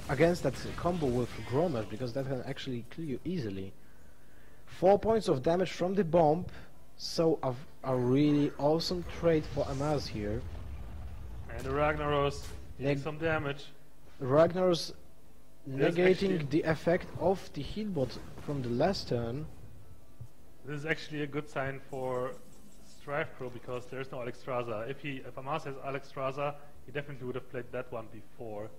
against that combo with Gromash, because that can actually kill you easily. 4 points of damage from the bomb, so a really awesome trade for Amaz here. And the Ragnaros dealing Neg- some damage. Ragnar's Yes, negating actually- the effect of the healbot from the last turn. This is actually a good sign for Strifecro because there's no Alexstrasza. If Amaz has Alexstrasza, he definitely would have played that one before.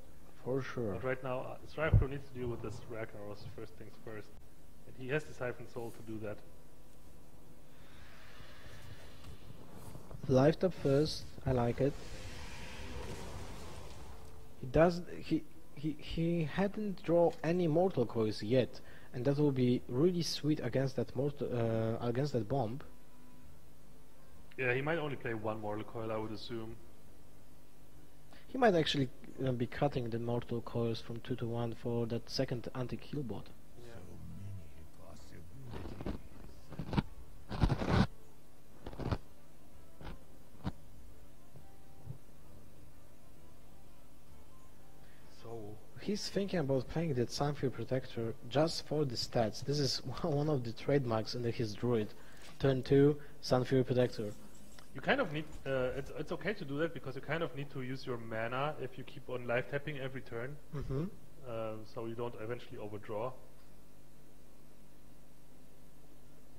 For sure. But right now, Strifecro needs to deal with this Ragnaros first things first. And he has the Siphon Soul to do that. Life top first, I like it. He hadn't drawn any mortal coils yet, and that will be really sweet against that against that bomb. Yeah, he might only play one Mortal Coil, I would assume. He might actually be cutting the mortal coils from 2 to 1 for that second anti-kill bot. Yeah. possibilities. So, He's thinking about playing the Sunfury Protector just for the stats. This is one of the trademarks under his druid. Turn 2, Sunfury Protector. you kind of need, it's okay to do that because you kind of need to use your mana if you keep on life tapping every turn, Mm-hmm. so you don't eventually overdraw.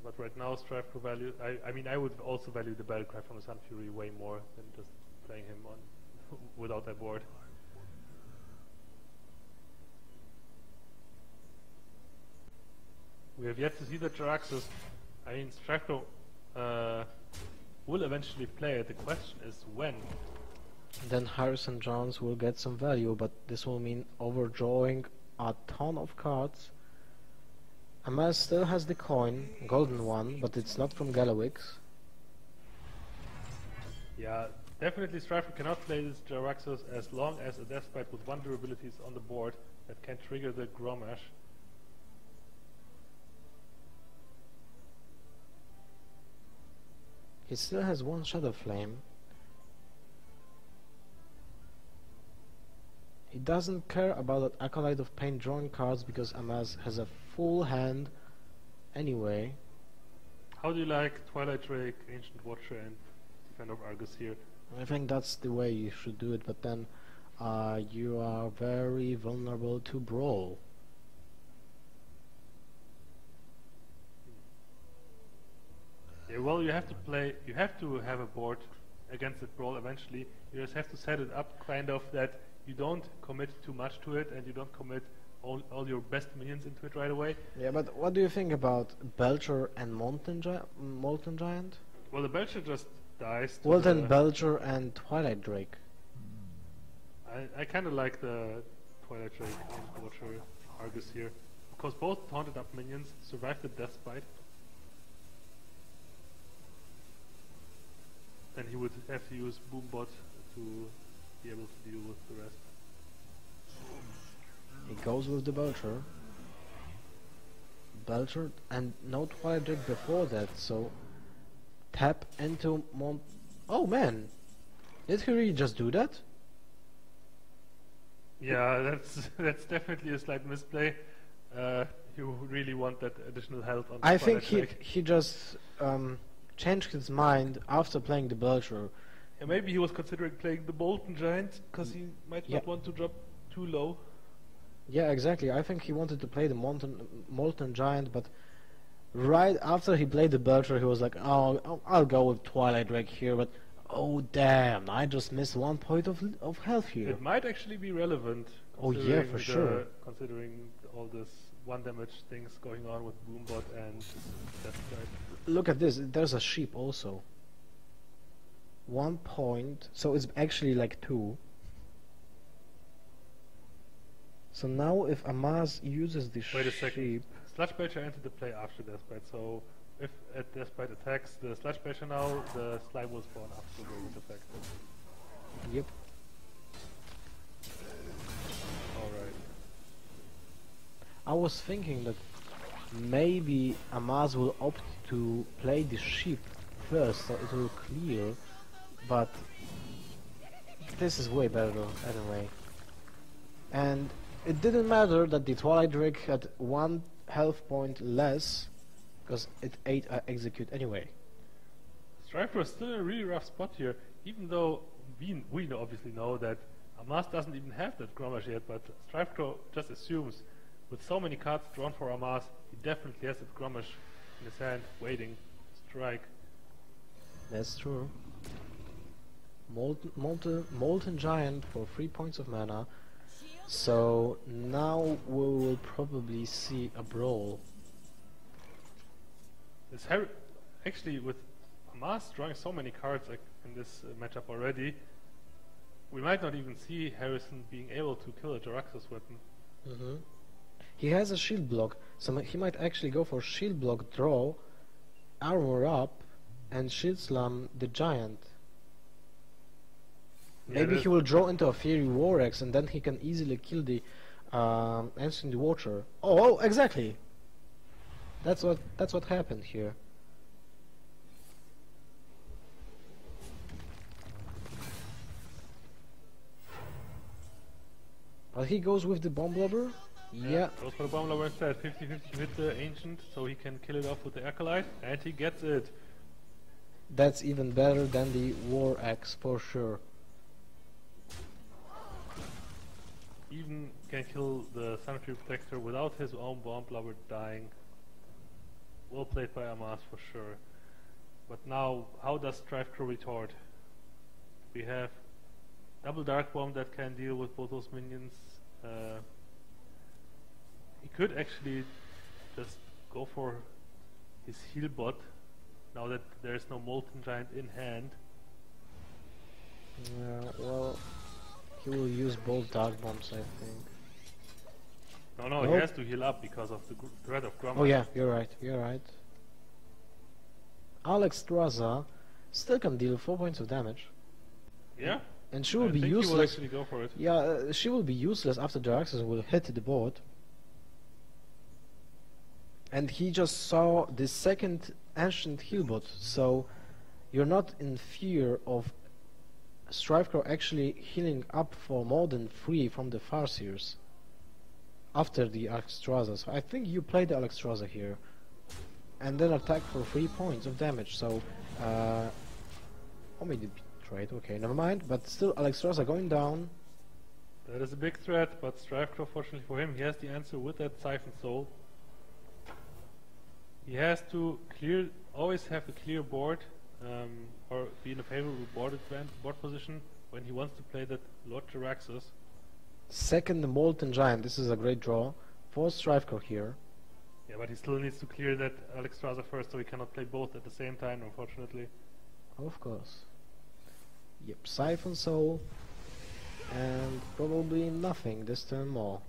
But right now, Strifecro value, I mean, I would also value the Battlecry from the Sun Fury way more than just playing him on without that board. We have yet to see the Jaraxxus. I mean, strifecro will eventually play it. The question is when. Then Harrison Jones will get some value, but this will mean overdrawing a ton of cards. Amaz still has the coin, golden one, but it's not from Galawix. Yeah, definitely strifecro cannot play this Jaraxxus as long as a Deathbite with 1 durability is on the board that can trigger the Gromash. He still has 1 Shadow Flame. He doesn't care about that Acolyte of Pain drawing cards because Amaz has a full hand anyway. How do you like Twilight Drake, Ancient Watcher and Defender of Argus here? I think that's the way you should do it, but then you are very vulnerable to Brawl. Yeah, well, you have to have a board against the Brawl eventually. You just have to set it up kind of that you don't commit too much to it and you don't commit all your best minions into it right away. Yeah, but what do you think about Belcher and Molten Giant? Well, the Belcher just dies to Well then, Belcher and Twilight Drake. I kind of like the Twilight Drake and Watcher Argus here, because both taunted up minions survive the Death Bite. Then he would have to use Boombot to be able to deal with the rest. He goes with the Belcher. Belcher and no Twilight Drake before that, so tap into Oh man! Did he really just do that? Yeah, that's definitely a slight misplay. You really want that additional health on the I think Twilight he just changed his mind after playing the Belcher. Yeah, maybe he was considering playing the Molten Giant, because he might not want to drop too low. Yeah, exactly. I think he wanted to play the Molten Giant, but right after he played the Belcher, he was like, oh, I'll go with Twilight Drake here, but oh damn, I just missed 1 point of health here. It might actually be relevant. Oh yeah, for sure. Considering all this 1 damage things going on with Boombot and Death Knight. Look at this, there's a sheep also. 1 point, so it's actually like 2. So now if Amaz uses the Wait a sheep... second. Sludge Belcher entered the play after Deathbite, so if at Deathbite attacks the Sludge Belcher now, the slime will spawn after the effect. Yep. Alright. I was thinking that maybe Amaz will opt to play the sheep first, so it will clear, but this is way better anyway. And it didn't matter that the Twilight Drake had 1 health point less, because it ate execute anyway. Strifecro is still in a really rough spot here, even though we obviously know that Amaz doesn't even have that Gromash yet, but Strifecro just assumes with so many cards drawn for Amaz, he definitely has that Gromash in his hand, waiting to strike. That's true. Molten Giant for 3 points of mana. So now we will probably see a brawl. Actually, with Amaz drawing so many cards in this matchup already, we might not even see Harrison being able to kill a Jaraxxus weapon. He has a shield block, so he might actually go for shield block, draw, armor up, and shield slam the giant. Yeah, Maybe he will draw into a Fiery War Axe and then he can easily kill the Ancient Watcher. Oh, exactly. That's what happened here. But he goes with the Bomb Blobber. Yeah. Goes for the Bomb Blobber instead. 50-50 hit the Ancient, so he can kill it off with the Acolyte, and he gets it. That's even better than the War Axe for sure. Even can kill the Sanitary Protector without his own Bomb Blobber dying. Well played by Amaz for sure. But now, how does strifecro retort? We have double Dark Bomb that can deal with both those minions. He could actually just go for his heal bot now that there is no Molten Giant in hand. Well, he will use both Dark Bombs, I think. No, he Nope. has to heal up because of the threat of Grommash. Oh yeah, you're right. Alexstrasza still can deal 4 points of damage. Yeah? And she will I be think he will useless. actually go for it. Yeah, she will be useless after the Axis will hit the board. And he just saw the second Ancient Healbot, so you're not in fear of strifecro actually healing up for more than 3 from the Farseers after the Alexstrasza. So I think you play the Alexstrasza here and then attack for 3 points of damage. So, oh, maybe trade. Okay, never mind. But still, Alexstrasza going down. That is a big threat, but strifecro, fortunately for him, he has the answer with that Siphon Soul. He has to always have a clear board, or be in a favorable board position when he wants to play that Lord Jaraxxus. Second, the Molten Giant. This is a great draw for strifecro here. Yeah, but he still needs to clear that Alexstrasza first, so he cannot play both at the same time, unfortunately. Of course. Yep, Siphon Soul, and probably nothing this turn more.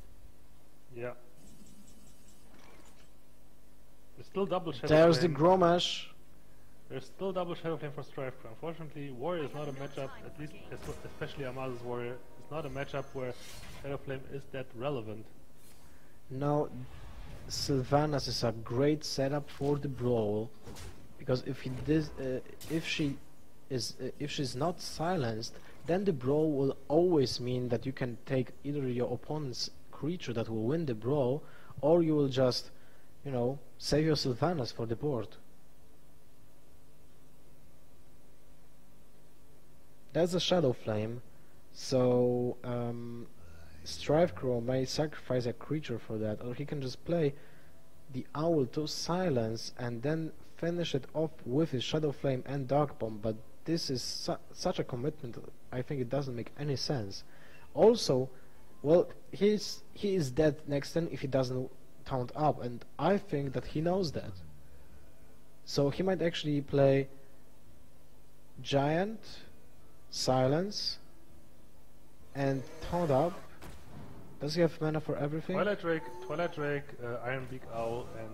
Yeah. There's still double Shadow There's the Flame. Grommash. There's still double Shadow Flame for strifecro. Unfortunately, Warrior is not a matchup, at least especially Amaz's Warrior, is not a matchup where Shadow Flame is that relevant. Now, Sylvanas is a great setup for the brawl, because if she's not silenced, then the brawl will always mean that you can take either your opponent's creature that will win the brawl, or you will just, you know, save your Sylvanas for the board. That's a Shadow Flame, so strifecro may sacrifice a creature for that, or he can just play the Owl to silence and then finish it off with his Shadow Flame and Dark Bomb, but this is such a commitment, I think it doesn't make any sense. Also, well, he is dead next turn if he doesn't taunt up, and I think that he knows that. So he might actually play Giant, Silence, and taunt up. Does he have mana for everything? Twilight Drake, Iron Beak Owl, and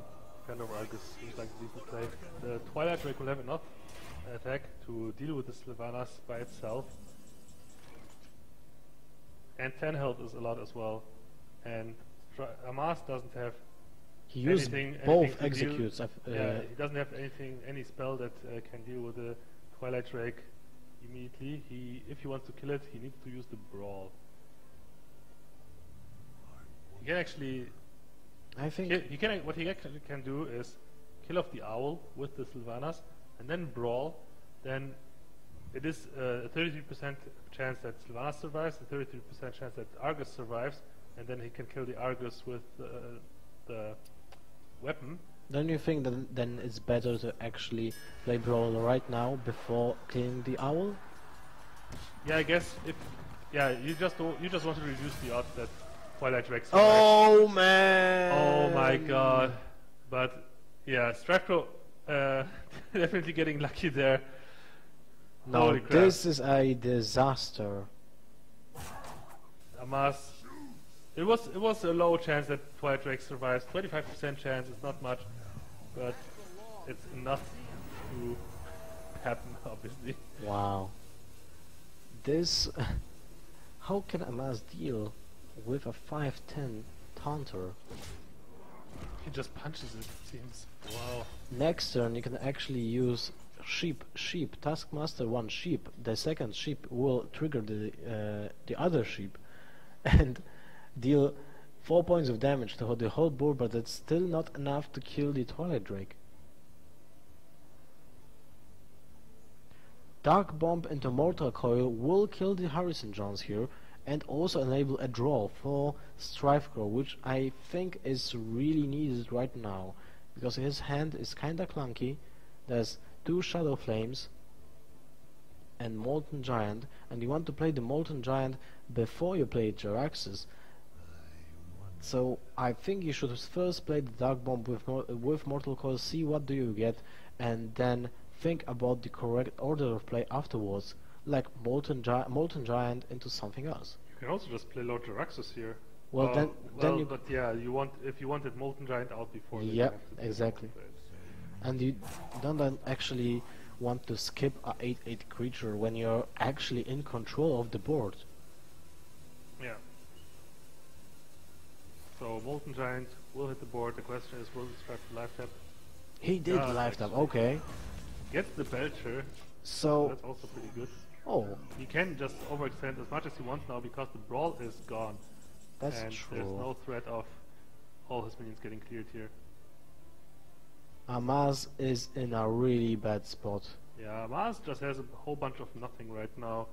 Phantom Argus seems like a decent play. The Twilight Drake will have enough attack to deal with the Sylvanas by itself. And 10 health is a lot as well. And Amaz doesn't have He used anything both to executes. yeah, he doesn't have any spell that can deal with the Twilight Drake immediately. If he wants to kill it, he needs to use the Brawl. He can actually, I think what he actually can do is kill off the Owl with the Sylvanas and then Brawl. Then it is a 33% chance that Sylvanas survives, a 33% chance that Argus survives, and then he can kill the Argus with the weapon. Don't you think that then it's better to actually play Brawl right now before killing the Owl? Yeah, I guess you just want to reduce the odds that Twilight Drake survives. Oh man! Oh my god! But yeah, strifecro definitely getting lucky there. No, Holy crap. this is a disaster. Amaz. It was a low chance that Twilight Drake survives. 25% chance is not much, but it's enough to happen, obviously. Wow. This... how can Amaz deal with a 5/10 taunter? He just punches it seems. Wow. Next turn you can actually use sheep, Taskmaster 1 sheep. The second sheep will trigger the other sheep and deal 4 points of damage to the whole board, but that's still not enough to kill the Twilight Drake. Dark Bomb into Mortal Coil will kill the Harrison Jones here and also enable a draw for strifecro, which I think is really needed right now because his hand is kinda clunky. There's 2 Shadow Flames and Molten Giant, and you want to play the Molten Giant before you play Jaraxxus. So I think you should first play the Dark Bomb with Mortal Coil, see what do you get, and then think about the correct order of play afterwards, like Molten Giant into something else. You can also just play Lord Jaraxxus here. Well, then you but yeah, if you wanted Molten Giant out before, then you yeah, have to play exactly. Molten Giant. And you don't then actually want to skip a 8/8 creature when you're actually in control of the board. Yeah. So Molten Giant will hit the board. The question is, will the Strife live tap? He did Yeah, live tap, actually. okay. Gets the Belcher. So, That's also pretty good. oh, He can just overextend as much as he wants now because the Brawl is gone. that's and true. there's no threat of all his minions getting cleared here. Amaz is in a really bad spot. Yeah, Amaz just has a whole bunch of nothing right now.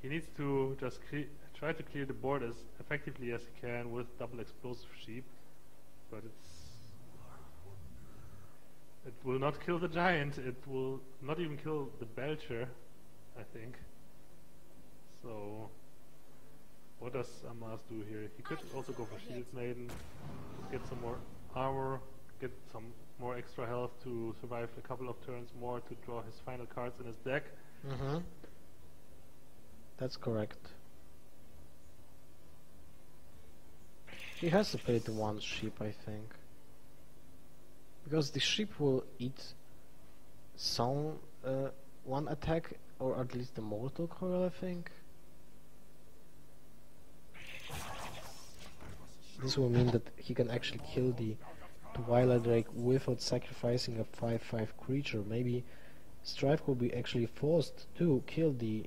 He needs to just try to clear the board as effectively as he can with double explosive sheep, but it will not kill the giant. It will not even kill the Belcher, I think. So what does Amaz do here? He could also go for Shield Maiden, get some more armor, get some more extra health to survive a couple of turns more to draw his final cards in his deck. Mm-hmm. That's correct. He has to play the one sheep, I think. Because the sheep will eat some one attack, or at least the Mortal Coil, I think. This will mean that he can actually kill the Twilight Drake without sacrificing a 5/5 creature. Maybe Strife will be actually forced to kill the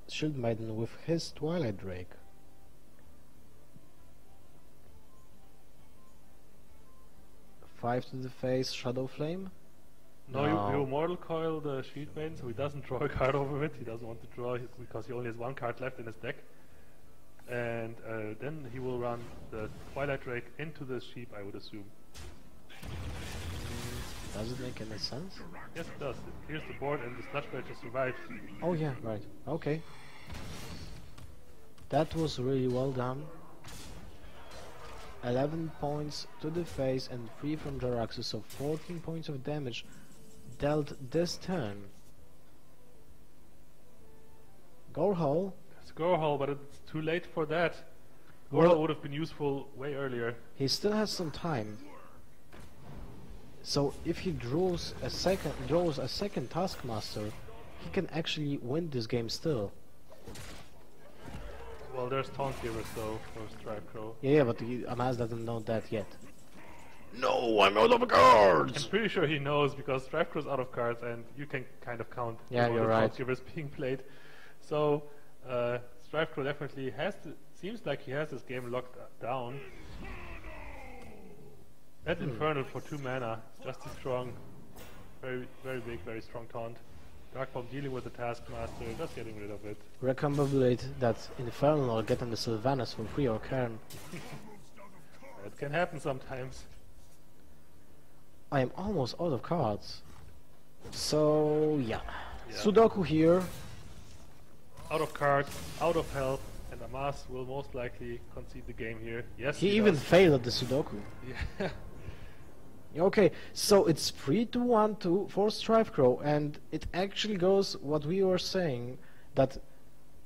Shield Maiden with his Twilight Drake. Five to the face, Shadow Flame. No, he will Mortal Coil the Shield Maiden, so he doesn't draw a card over it. He doesn't want to draw it because he only has one card left in his deck. And then he will run the Twilight Drake into the sheep, I would assume. Does it make any sense? Yes, it does. It clears the board and the Sludge Belcher survives. Oh yeah, right. Okay. That was really well done. 11 points to the face and 3 from Jaraxxus, so 14 points of damage dealt this turn. Gorehole. It's Gorehole, but it's too late for that. Well- Gorehole would have been useful way earlier. He still has some time. So if he draws a second Taskmaster, he can actually win this game still. Well, there's Taunt Givers though for strifecro. Yeah, but Amaz doesn't know that yet. No, I'm out of cards! I'm pretty sure he knows because strifecro's out of cards and you can kind of count Yeah, the you're Taunt right. Givers being played. So strifecro definitely seems like he has this game locked down. That Infernal for 2 mana, just as strong. Very, very big, very strong taunt. Dark Bomb dealing with the Taskmaster, just getting rid of it. Recombobulate that Infernal or get on the Sylvanas for free or Cairn. It can happen sometimes. I am almost out of cards. So, yeah. Yeah. Sudoku here. Out of cards, out of health, and Amaz will most likely concede the game here. Yes, He even does. failed at the Sudoku. Yeah. Okay, so it's 3-1 for strifecro, and it actually goes what we were saying, that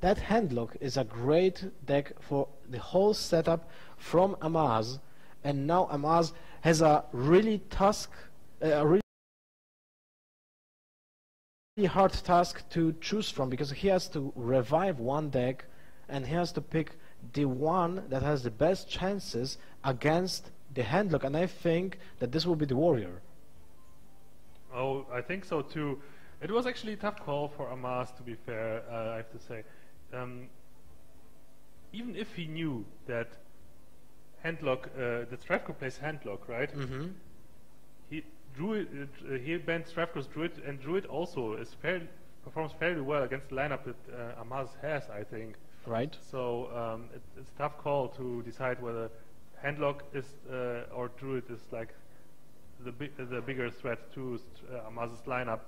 handlock is a great deck for the whole setup from Amaz, and now Amaz has a really hard task to choose from, because he has to revive one deck and he has to pick the one that has the best chances against the handlock, and I think that this will be the warrior. Oh, I think so too. It was actually a tough call for Amaz, to be fair, I have to say. Even if he knew that handlock, that strifecro plays handlock, right? Mm-hmm. He drew it. He banned strifecro's druid, and druid also performs fairly well against the lineup that Amaz has, I think. Right. So it's a tough call to decide whether handlock is or druid is like the bigger threat to Amaz's lineup.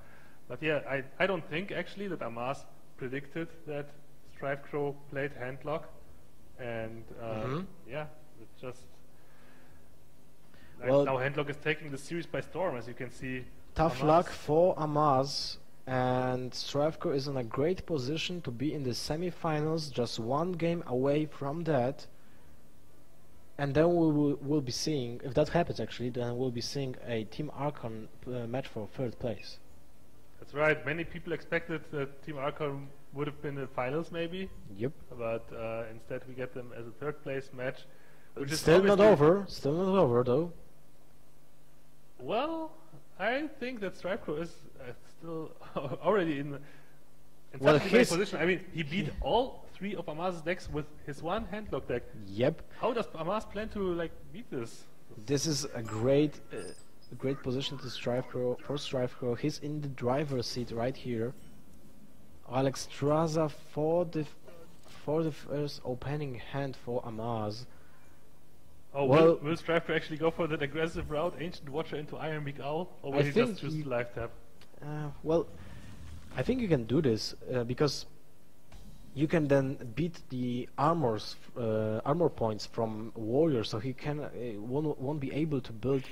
But yeah, I don't think actually that Amaz predicted that strifecro played handlock, and yeah, it just Like Well- now Handlock is taking the series by storm, as you can see. Tough Amaz. luck for Amaz, and strifecro is in a great position to be in the semi-finals, just one game away from that. And then we'll be seeing, if that happens actually, then we'll be seeing a Team Archon match for third place. That's right. Many people expected that Team Archon would have been in the finals, maybe, Yep. but instead we get them as a third place match, which is Still not obviously- over. Still not over though. Well, I think that strifecro is still already in Well, such a great his- position. I mean, he beat all three of Amaz's decks with his one Handlock deck. Yep. How does Amaz plan to like beat this? This is a great position to strifecro. He's in the driver's seat right here. Alex Straza for the first opening hand for Amaz. Oh, Well- will strifecro actually go for that aggressive route, Ancient Watcher into Iron Beak Owl, or will I he think just choose he- the live tap? Well, I think you can do this because you can then beat the armor points from warrior, so he can won't be able to build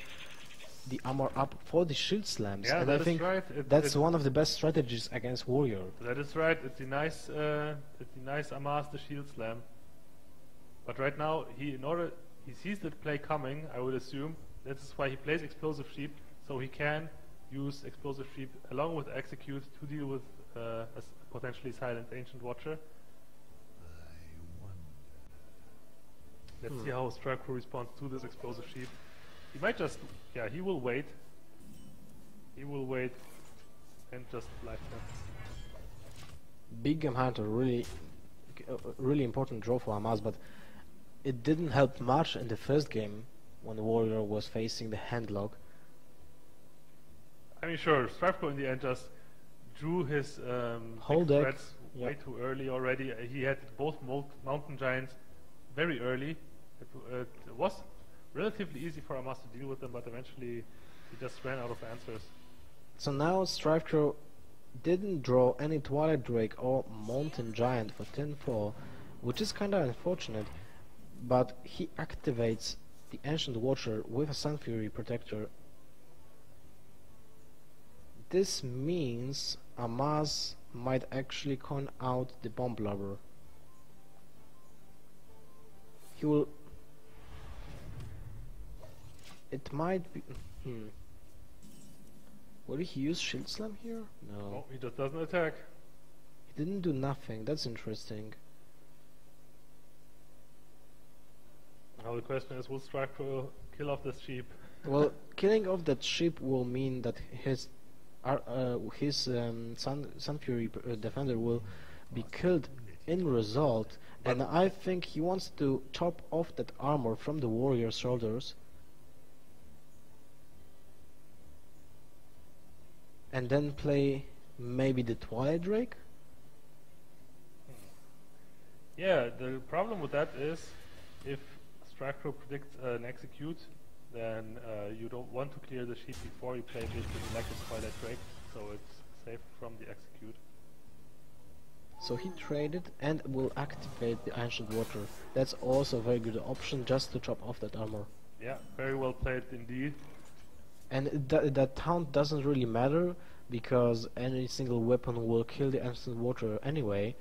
the armor up for the shield slams. Yeah, and that I is think right. that's one of the best strategies against warrior. That is right. It denies Amaz the shield slam. But right now, he sees that play coming. I would assume that's why he plays Explosive Sheep, so he can use Explosive Sheep along with Execute to deal with a potentially silent Ancient Watcher. Let's see how strifecro responds to this Explosive Sheep. He might just, yeah, he will wait. He will wait and just life tap. Big Game Hunter, really important draw for Amaz, but it didn't help much in the first game when the warrior was facing the handlock. I mean, sure, strifecro in the end just drew his Whole big deck, threats way yep. too early already. He had both mountain giants very early. It was relatively easy for Amaz to deal with them, but eventually he just ran out of answers. So now strifecro didn't draw any Twilight Drake or Mountain Giant for 10-4, which is kinda unfortunate, but he activates the Ancient Watcher with a Sun Fury Protector. This means Amaz might actually con out the Bomb Blubber. He will... It might be... Will he use Shield Slam here? No. No, he just doesn't attack. He didn't do nothing. That's interesting. Now the question is, will strifecro kill off this sheep? Well, killing off that ship will mean that his Sun Fury defender will be killed in result, and I think he wants to chop off that armor from the warrior's shoulders and then play maybe the Twilight Drake. Yeah, the problem with that is if strifecro predicts an execute, then you don't want to clear the sheep before you play this like a Twilight Drake, so it's safe from the execute. So he traded and will activate the Ancient Water. That's also a very good option, just to chop off that armor. Yeah, very well played indeed. And that taunt doesn't really matter, because any single weapon will kill the Ancient Water anyway.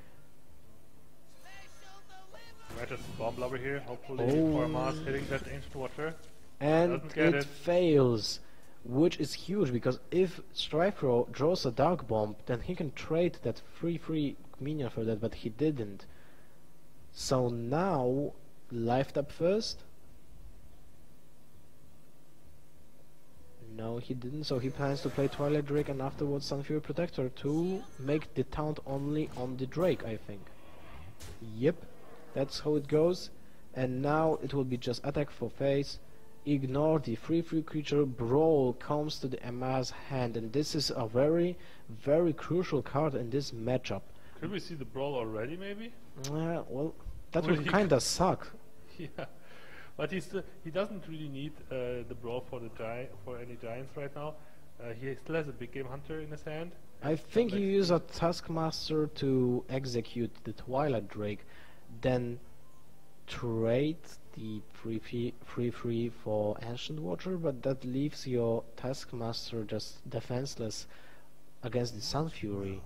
Might just bomb blubber here, hopefully Oh. for Amaz hitting that Ancient Watcher. And Doesn't get it it. fails, which is huge, because if strifecro draws a Dark Bomb, then he can trade that free minion for that, but he didn't. So now, life tap first. No, he didn't, so he plans to play Twilight Drake and afterwards Sun Fury Protector to make the taunt only on the Drake, I think. Yep, that's how it goes. And now it will be just attack for face. Ignore the free creature. Brawl comes to the Amaz hand, and this is a very crucial card in this matchup. Could we see the brawl already, maybe? Well, that Will would he- kinda suck. Yeah, but he doesn't really need the brawl for any giants right now. He still has a big game hunter in his hand. I think you use a Taskmaster to execute the Twilight Drake, then trade the free for Ancient Water, but that leaves your Taskmaster just defenseless against the Sun Fury.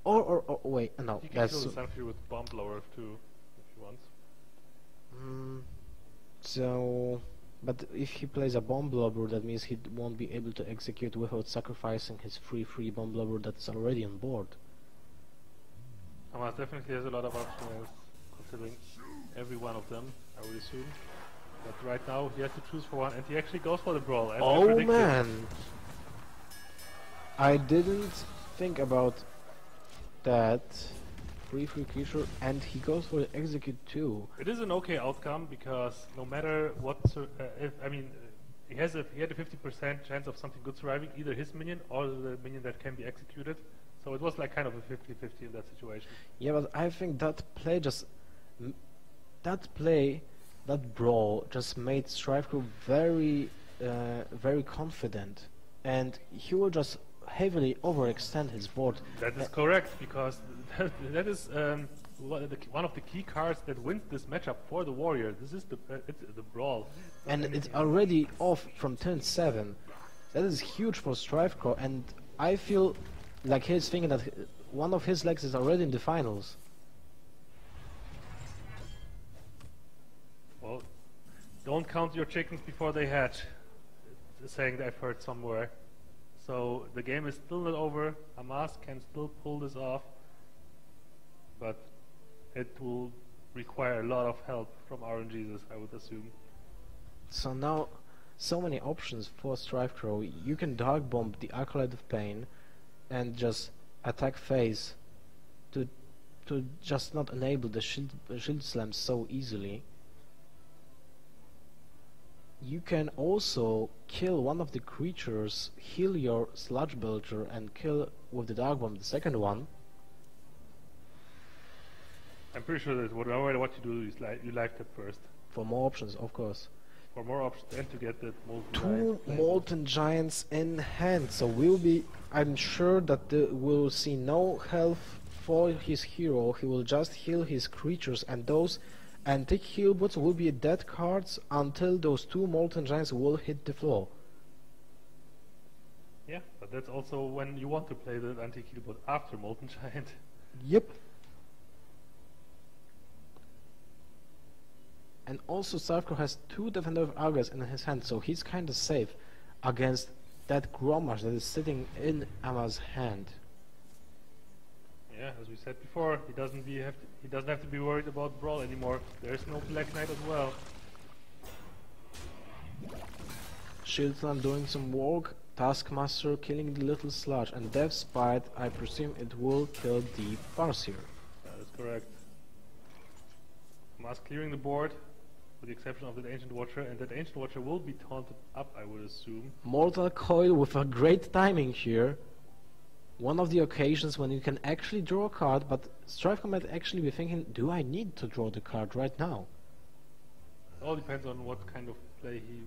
Or wait, no, He can that's kill the Sun Fury with Bomb Blower too, if he wants. So, but if he plays a Bomb Blobber, that means he won't be able to execute without sacrificing his free Bomb Blobber that's already on board. Amaz definitely has a lot of options, considering every one of them, I would assume. But right now he has to choose for one, and he actually goes for the Brawl. As I Oh predicted. man! I didn't think about that. Free creature, and he goes for the execute too. It is an okay outcome because no matter what, he had a 50% chance of something good surviving, either his minion or the minion that can be executed. So it was like kind of a 50-50 in that situation. Yeah, but I think that play that brawl just made strifecro very, very confident, and he will just heavily overextend his board. That is correct, because that is one of the key cards that wins this matchup for the warrior. This is it's the brawl, and it's already off from turn 7. That is huge for strifecro, and I feel like he's thinking that one of his legs is already in the finals. Well, don't count your chickens before they hatch. It's a saying that I've heard somewhere. So the game is still not over. Amaz can still pull this off, but it will require a lot of help from RNGesus, I would assume. So now, so many options for strifecro. You can Dark Bomb the Acolyte of Pain and just attack phase to just not enable the shield slam so easily. You can also kill one of the creatures, heal your Sludge Belcher, and kill with the Dark Bomb the second one. I'm pretty sure that no matter what you do, you life tap first. For more options, of course. For more options and to get that Molten Two Giant Molten Giants in hand, so I'm sure that we'll see no health for his hero. He will just heal his creatures, and those antique heal bots will be dead cards until those two Molten Giants will hit the floor. Yeah, but that's also when you want to play the antique heal bot after Molten Giant. Yep. And also strifecro has two Defender of Argus in his hand, so he's kinda safe against that Grommash that is sitting in Amaz's hand. Yeah, as we said before, he doesn't have to be worried about Brawl anymore. There's no Black Knight as well. Shield Slam doing some work, Taskmaster killing the little sludge, and Death Spite, I presume it will kill the Farseer. That is correct. Amaz clearing the board, with the exception of that Ancient Watcher, and that Ancient Watcher will be taunted up, I would assume. Mortal Coil with a great timing here. One of the occasions when you can actually draw a card, but strifecro might actually be thinking, do I need to draw the card right now? It all depends on what kind of play he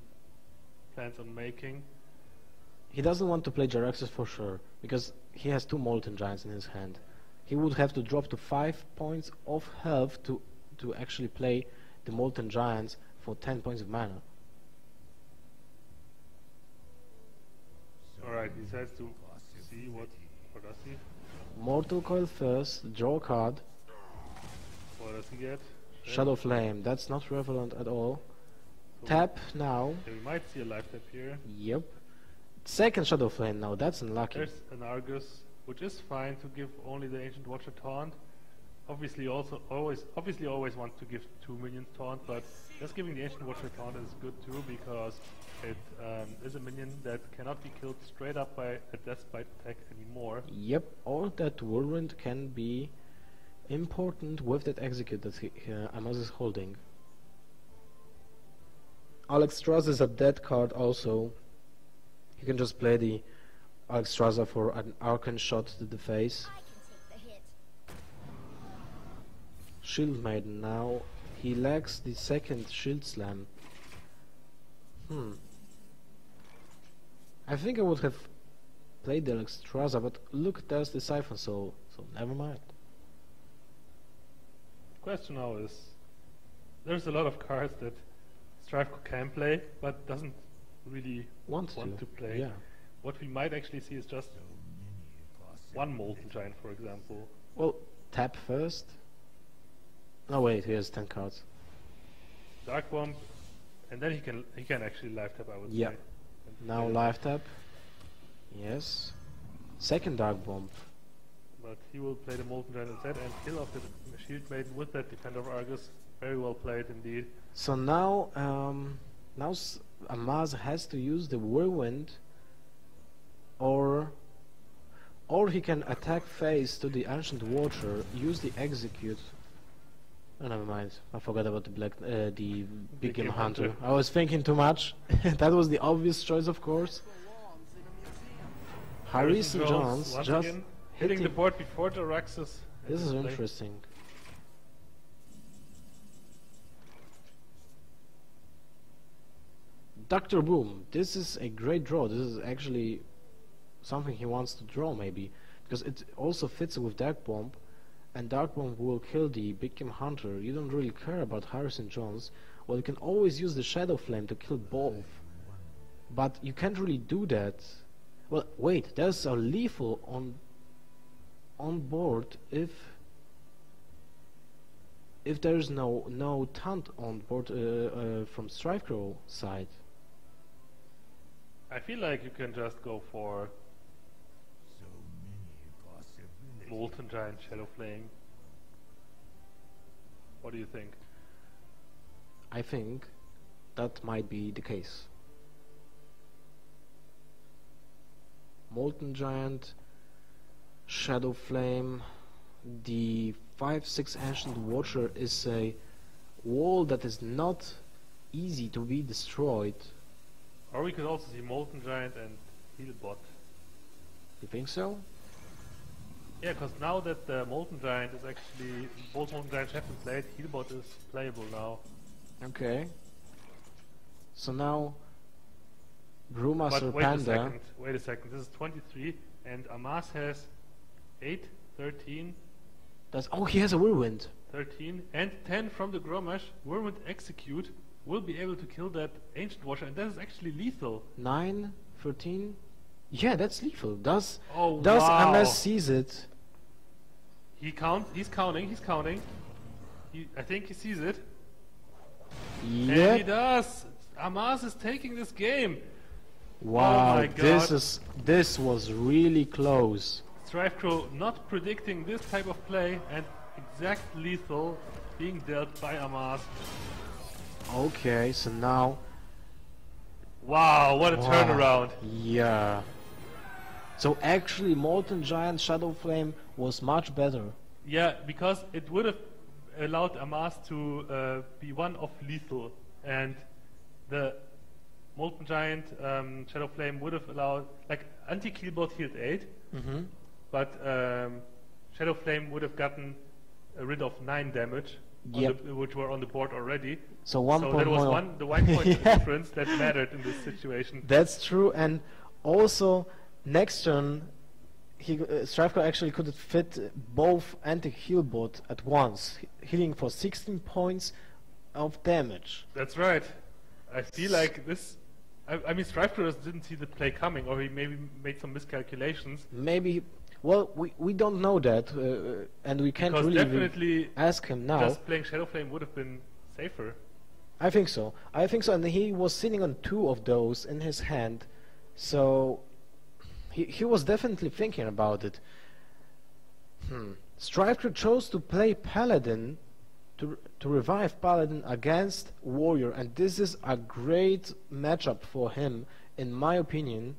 plans on making. He doesn't want to play Jaraxxus for sure, because he has two Molten Giants in his hand. He would have to drop to 5 points of health to actually play the Molten Giants for 10 points of mana. Alright, he decides to see what does he? Mortal Coil first, draw a card. What does he get? Shadow Flame, that's not relevant at all. So Tap now. yeah, we might see a life tap here. Yep. Second Shadow Flame now, that's unlucky. There's an Argus, which is fine to give only the Ancient Watcher taunt. Obviously always want to give 2 minions taunt, but just giving the Ancient Watcher taunt is good too, because it is a minion that cannot be killed straight up by a Death Spite attack anymore. Yep, or that Whirlwind can be important with that execute that Amaz is holding. Alexstrasza is a dead card also. You can just play the Alexstrasza for an Arcane shot to the face. Shield Maiden now. He lacks the second Shield Slam. I think I would have played the Alexstrasza, but look, there's the Siphon Soul, so never mind. question now is, there's a lot of cards that strifecro can play, but doesn't really Want to play. Yeah. What we might actually see is just one Molten Giant, for example. Well, tap first. No, wait, he has 10 cards. Dark Bomb, and then he can actually live tap, I would Yeah. say. And Now play- live tap. Yes. Second Dark Bomb. But he will play the Molten Giant instead and kill off the Shield Maiden with that Defender of Argus. Very well played indeed. So now, Amaz has to use the Whirlwind, or he can attack face to the Ancient Watcher, use the Execute. Oh, never mind. I forgot about the Big Game Hunter. I was thinking too much. That was the obvious choice, of course. Harrison Jones once just again hitting the board before the Raxus. This is interesting. Dr. Boom, this is a great draw. This is actually something he wants to draw, maybe, because it also fits with Dark Bomb, and Dark Bomb will kill the Big Game Hunter. You don't really care about Harrison Jones. Well, you can always use the Shadow Flame to kill both, but you can't really do that. Well, wait, there's a lethal on board if there's no taunt on board from strifecro side. I feel like you can just go for So many possibilities. Molten Giant Shadow Flame. What do you think? I think that might be the case. Molten Giant, Shadow Flame, the 5/6 Ancient Watcher is a wall that is not easy to be destroyed. Or we could also see Molten Giant and Healbot. You think so? Yeah, because now that the Molten Giant is actually, both Molten Giants have been played, Healbot is playable now. Okay. So now But Brewmaster Panda. wait a second, this is 23 and Amaz has 8, 13, Oh, he has a Whirlwind. 13 and 10 from the Gromash. Whirlwind Execute will be able to kill that Ancient Watcher, and that is actually lethal. 9, 13. Yeah, that's lethal. Does Oh, wow. wow. MS sees it? He's counting. I think he sees it. And he Yep. does. Amaz is taking this game. Wow, my God. this was really close. strifecro not predicting this type of play, and exact lethal being dealt by Amaz. Okay, so now Wow, what a wow. turnaround. Yeah. So actually Molten Giant Shadow Flame was much better. Yeah, because it would have allowed Amaz to be one of lethal, and the Molten Giant Shadow Flame would have allowed, like, anti-Keelbot healed 8, Mm-hmm. but Shadow Flame would have gotten rid of 9 damage, on Yep. which were on the board already. So 1 So point that was more. the 1 point Yeah. difference that mattered in this situation. That's true, and also next turn strifecro actually could fit both anti-heal bot at once, healing for 16 points of damage. That's right. I feel like this. I mean, strifecro just didn't see the play coming, or he maybe made some miscalculations. Maybe, well, we don't know that, and we can't Because really definitely ask him now. just playing Shadow Flame would have been safer. I think so. And he was sitting on 2 of those in his hand, so he was definitely thinking about it. strifecro chose to play Paladin, to revive Paladin against Warrior, and this is a great matchup for him, in my opinion.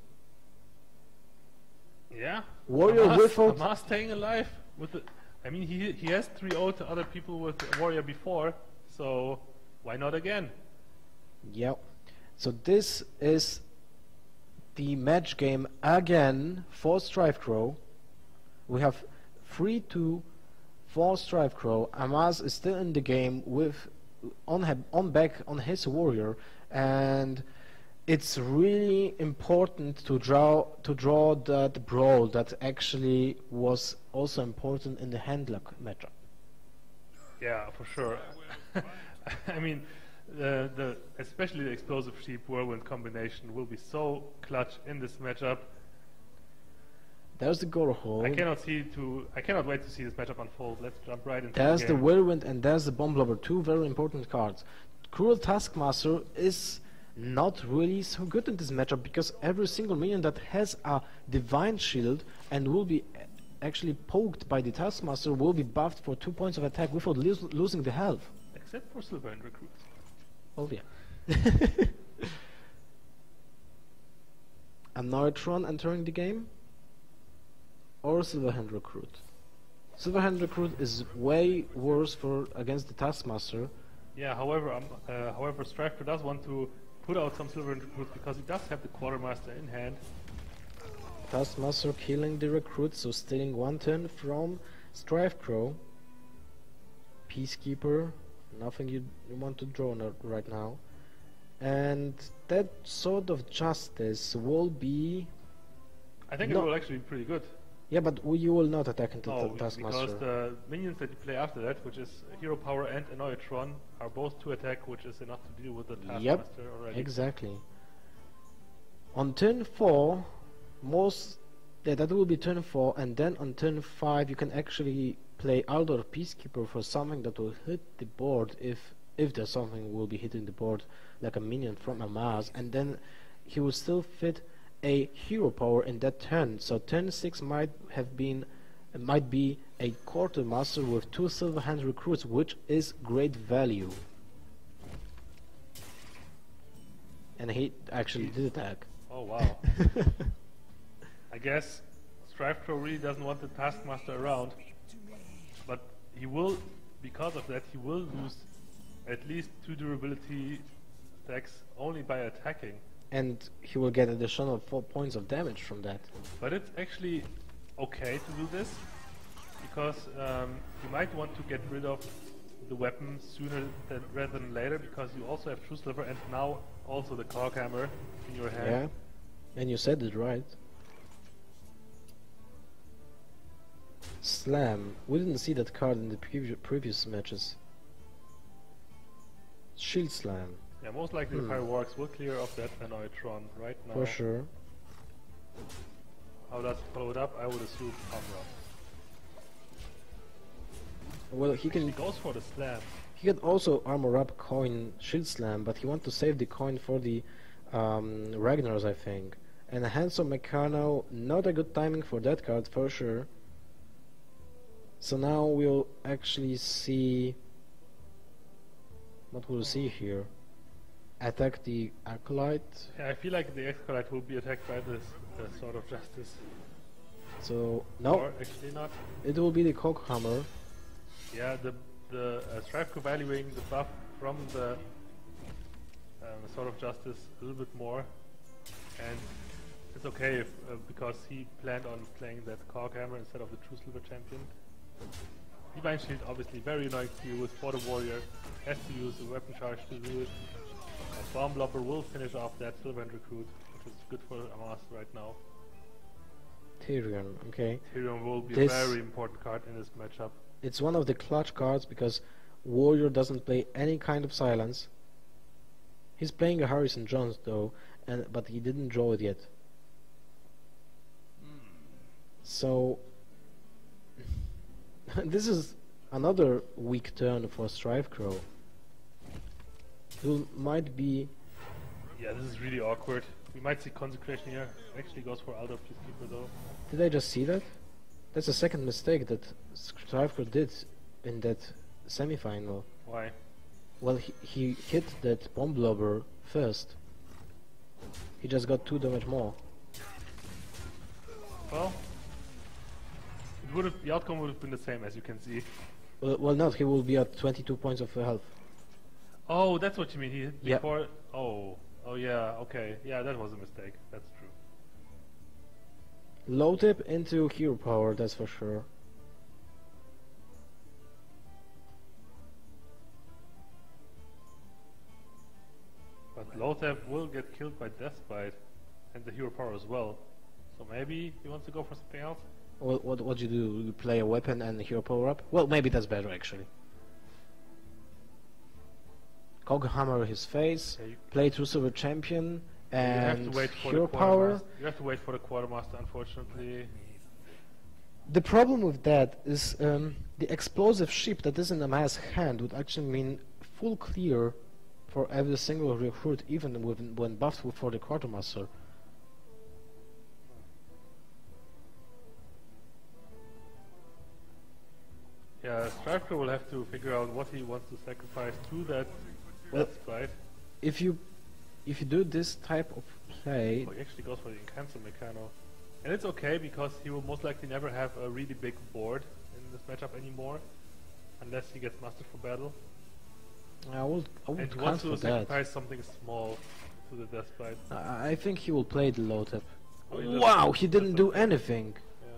Yeah. Warrior without... Amaz staying alive with the. I mean, he has 3-0 to other people with Warrior before, so why not again? Yep. So this is the match game again for strifecro. We have 3-2 for strifecro. Amaz is still in the game with on back on his Warrior, and it's really important to draw that brawl that actually was also important in the handlock matchup. Yeah, for sure. I mean, especially the explosive sheep whirlwind combination will be so clutch in this matchup. There's the Gorhole. I cannot wait to see this matchup unfold. Let's jump right into There's the the game. Whirlwind and there's the Bomb Blobber, two very important cards. Cruel Taskmaster is not really so good in this matchup because every single minion that has a Divine Shield and will be actually poked by the Taskmaster will be buffed for 2 points of attack without losing the health. Except for Silver and Recruits. Oh yeah. A Neutron entering the game? Or Silverhand Recruit? Silverhand Recruit is way worse for against the Taskmaster. Yeah, however, strifecro does want to put out some Silver and Recruits because he does have the Quartermaster in hand. Taskmaster killing the Recruit, so stealing 1 turn from strifecro. Peacekeeper, nothing you want to draw right now. And that sort of justice will be... I think it will actually be pretty good. Yeah, but you will not attack into No, Taskmaster. because the minions that you play after that, which is Hero Power and a Neutron, are both 2 attack, which is enough to deal with the Taskmaster already. Exactly. On turn 4, that will be turn 4, and then on turn 5 you can actually play Aldor Peacekeeper for something that will hit the board if there's something will be hitting the board, like a minion from Amaz, and then he will still fit a hero power in that turn. So turn 6 might be a Quartermaster with 2 Silverhand Recruits, which is great value. And he actually did attack. Oh wow. I guess strifecro really doesn't want the Taskmaster around, but he will, because of that, he will lose at least 2 durability stacks only by attacking. And he will get additional 4 points of damage from that. But it's actually okay to do this, because you might want to get rid of the weapon sooner rather than later, because you also have True Sliver and now also the Cog Hammer in your hand. Yeah, and you said it right. Slam. We didn't see that card in the previous matches. Shield Slam. Yeah, most likely the Fireworks will clear off that Neutron right now. For sure. How does he follow it up? I would assume Armor. Well, he goes for the slam. He can also armor up coin Shield Slam, but he wants to save the coin for the Ragnars, I think. And Handsome Meccano, not a good timing for that card for sure. So now we'll actually see what we'll see here. Attack the Acolyte. Yeah, I feel like the Acolyte will be attacked by this Sword of Justice. So no, or actually not. It will be the Cog Hammer. Yeah, the strifecro valuing the buff from the Sword of Justice a little bit more, and it's okay if, because he planned on playing that Cog Hammer instead of the True Silver Champion. Divine Shield obviously very annoying to use for the warrior, has to use a weapon charge to do it. Bomb Blobber will finish off that Silver and Recruit, which is good for Amaz right now. Tyrion, okay. Tyrion will be a very important card in this matchup. It's one of the clutch cards because warrior doesn't play any kind of silence. He's playing a Harrison Jones though, but he didn't draw it yet. So this is another weak turn for strifecro. Who might be... Yeah, this is really awkward. We might see Consecration here. Actually goes for Aldor Peacekeeper though. Did I just see that? That's the second mistake that strifecro did in that semi-final. Why? Well, he hit that Bomb Blobber first. He just got 2 damage more. Well, the outcome would have been the same, as you can see. Well, not. He will be at 22 points of health. Oh, that's what you mean. He hit before. Oh, yeah. Okay, yeah, that was a mistake. That's true. Low tip into hero power, that's for sure. But Lothep will get killed by Deathbite and the hero power as well. So maybe he wants to go for something else? What do? You play a weapon and a hero power up? Well, maybe that's better actually. Coghammer his face, Yeah, play True Silver Champion, you have and to wait for Hero the Power. quartermaster. You have to wait for the quartermaster, unfortunately. The problem with that is the explosive ship that is in Amaz's hand would actually mean full clear for every single recruit, even when buffed for the quartermaster. Yeah, strifecro will have to figure out what he wants to sacrifice to that Well, fight. If you do this type of play, Oh, he actually goes for the Incancel Mechano. And it's okay because he will most likely never have a really big board in this matchup anymore. Unless he gets Master for Battle. I would And he count wants for to that. sacrifice something small to the Death Bite. I think he will play the low tap. Oh, he doesn't- Wow, he didn't do doesn't- anything. Yeah.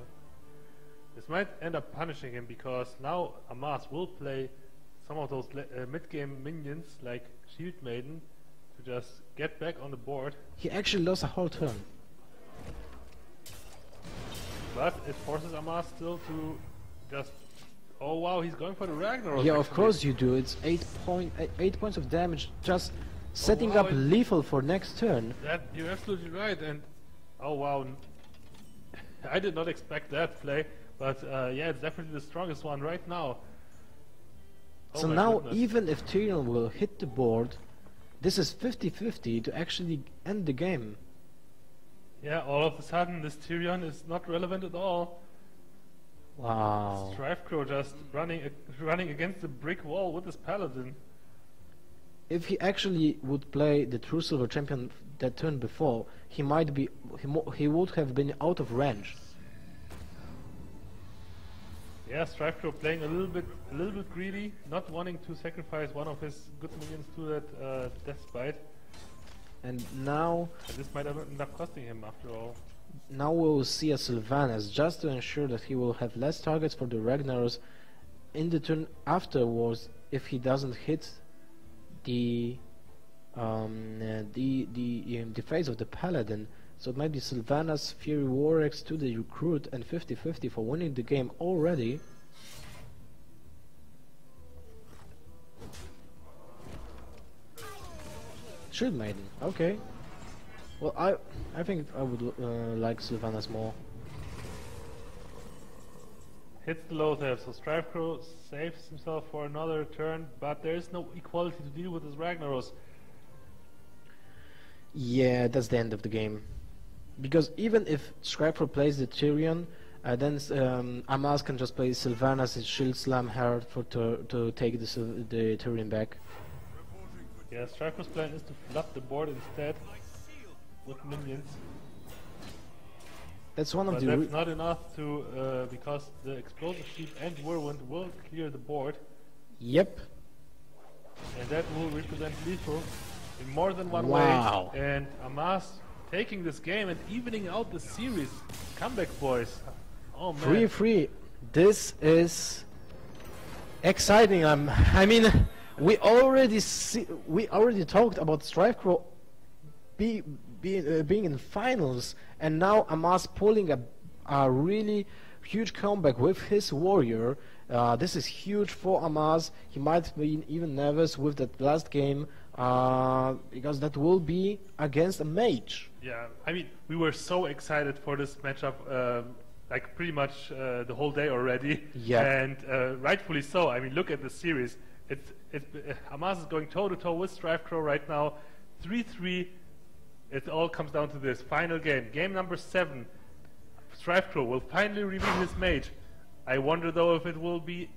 This might end up punishing him because now Amaz will play some of those mid-game minions like Shield Maiden to just get back on the board. He actually lost a whole turn. But it forces Amaz still to just... Oh wow, he's going for the Ragnarok. Yeah, of actually. course you do. It's 8 points of damage just setting wow, up it- lethal for next turn. That, you're absolutely right, and oh wow, I did not expect that play, but yeah, it's definitely the strongest one right now. Oh So my now, goodness. even if Tyrion will hit the board, this is 50-50 to actually end the game. Yeah, all of a sudden this Tyrion is not relevant at all. Wow. Strifecro just running against the brick wall with his paladin. If he actually would play the True Silver Champion that turn before, he might be he would have been out of range. Yeah, Strifecro playing a little bit greedy, not wanting to sacrifice one of his good minions to that Death Bite. And now And this might end up costing him after all. we will see a Sylvanas just to ensure that he will have less targets for the Ragnaros in the turn afterwards if he doesn't hit the phase of the Paladin. So it might be Sylvanas, Fury Warx to the recruit and 50-50 for winning the game already. Shield Maiden, okay. Well, I think I would like Sylvanas more. Hits the low tap, so Strifecro saves himself for another turn, but there is no equality to deal with his Ragnaros. Yeah, that's the end of the game. Because even if Strifecro plays the Tyrion, then Amaz can just play Sylvanas and Shield Slam her to take the Tyrion back. Yeah, Strifecro's plan is to flood the board instead with minions. That's one of But the that's not enough to, because the Explosive Sheep and Whirlwind will clear the board, Yep. and that will represent lethal in more than one Wow. way. And Amaz taking this game and evening out the series. Comeback, boys. Oh man. 3-3. This is exciting. I mean, we already talked about Strifecro being in finals, and now Amaz pulling a really huge comeback with his warrior. This is huge for Amaz. He might be even nervous with that last game because that will be against a mage. Yeah, I mean, we were so excited for this matchup, like pretty much the whole day already. Yeah. And rightfully so. I mean, look at the series. Amaz is going toe-to-toe with Strifecro right now. 3-3. It all comes down to this final game. Game number 7. Strifecro will finally reveal his mage. I wonder though if it will be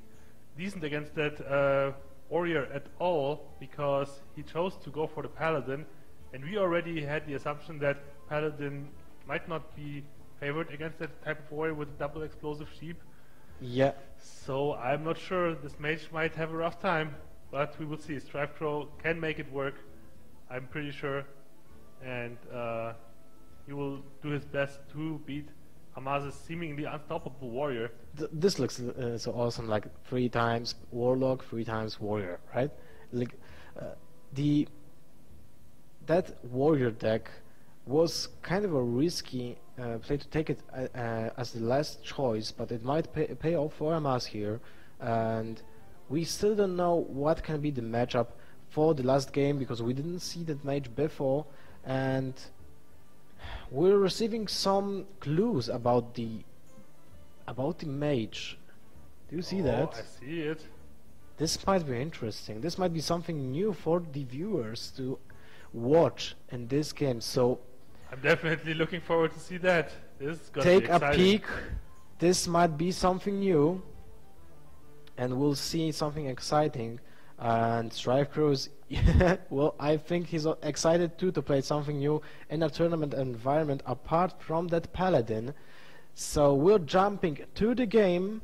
decent against that warrior at all, because he chose to go for the paladin, and we already had the assumption that paladin might not be favored against that type of warrior with double explosive sheep. Yeah. So I'm not sure. This mage might have a rough time, but we will see. Strifecro can make it work, I'm pretty sure, and he will do his best to beat Amaz's seemingly unstoppable warrior. This looks so awesome, like 3 times Warlock, 3 times Warrior, right? Like that Warrior deck was kind of a risky play to take it as the last choice, but it might pay off for Amaz here, and we still don't know what can be the matchup for the last game because we didn't see that mage before, and we're receiving some clues about the mage. Do you see that? I see it. This might be interesting. This might be something new for the viewers to watch in this game. So I'm definitely looking forward to see that. This is gonna take be a exciting. peek. This might be something new, and we'll see something exciting. And strifecro is well, I think he's excited too to play something new in a tournament environment apart from that paladin. So we're jumping to the game.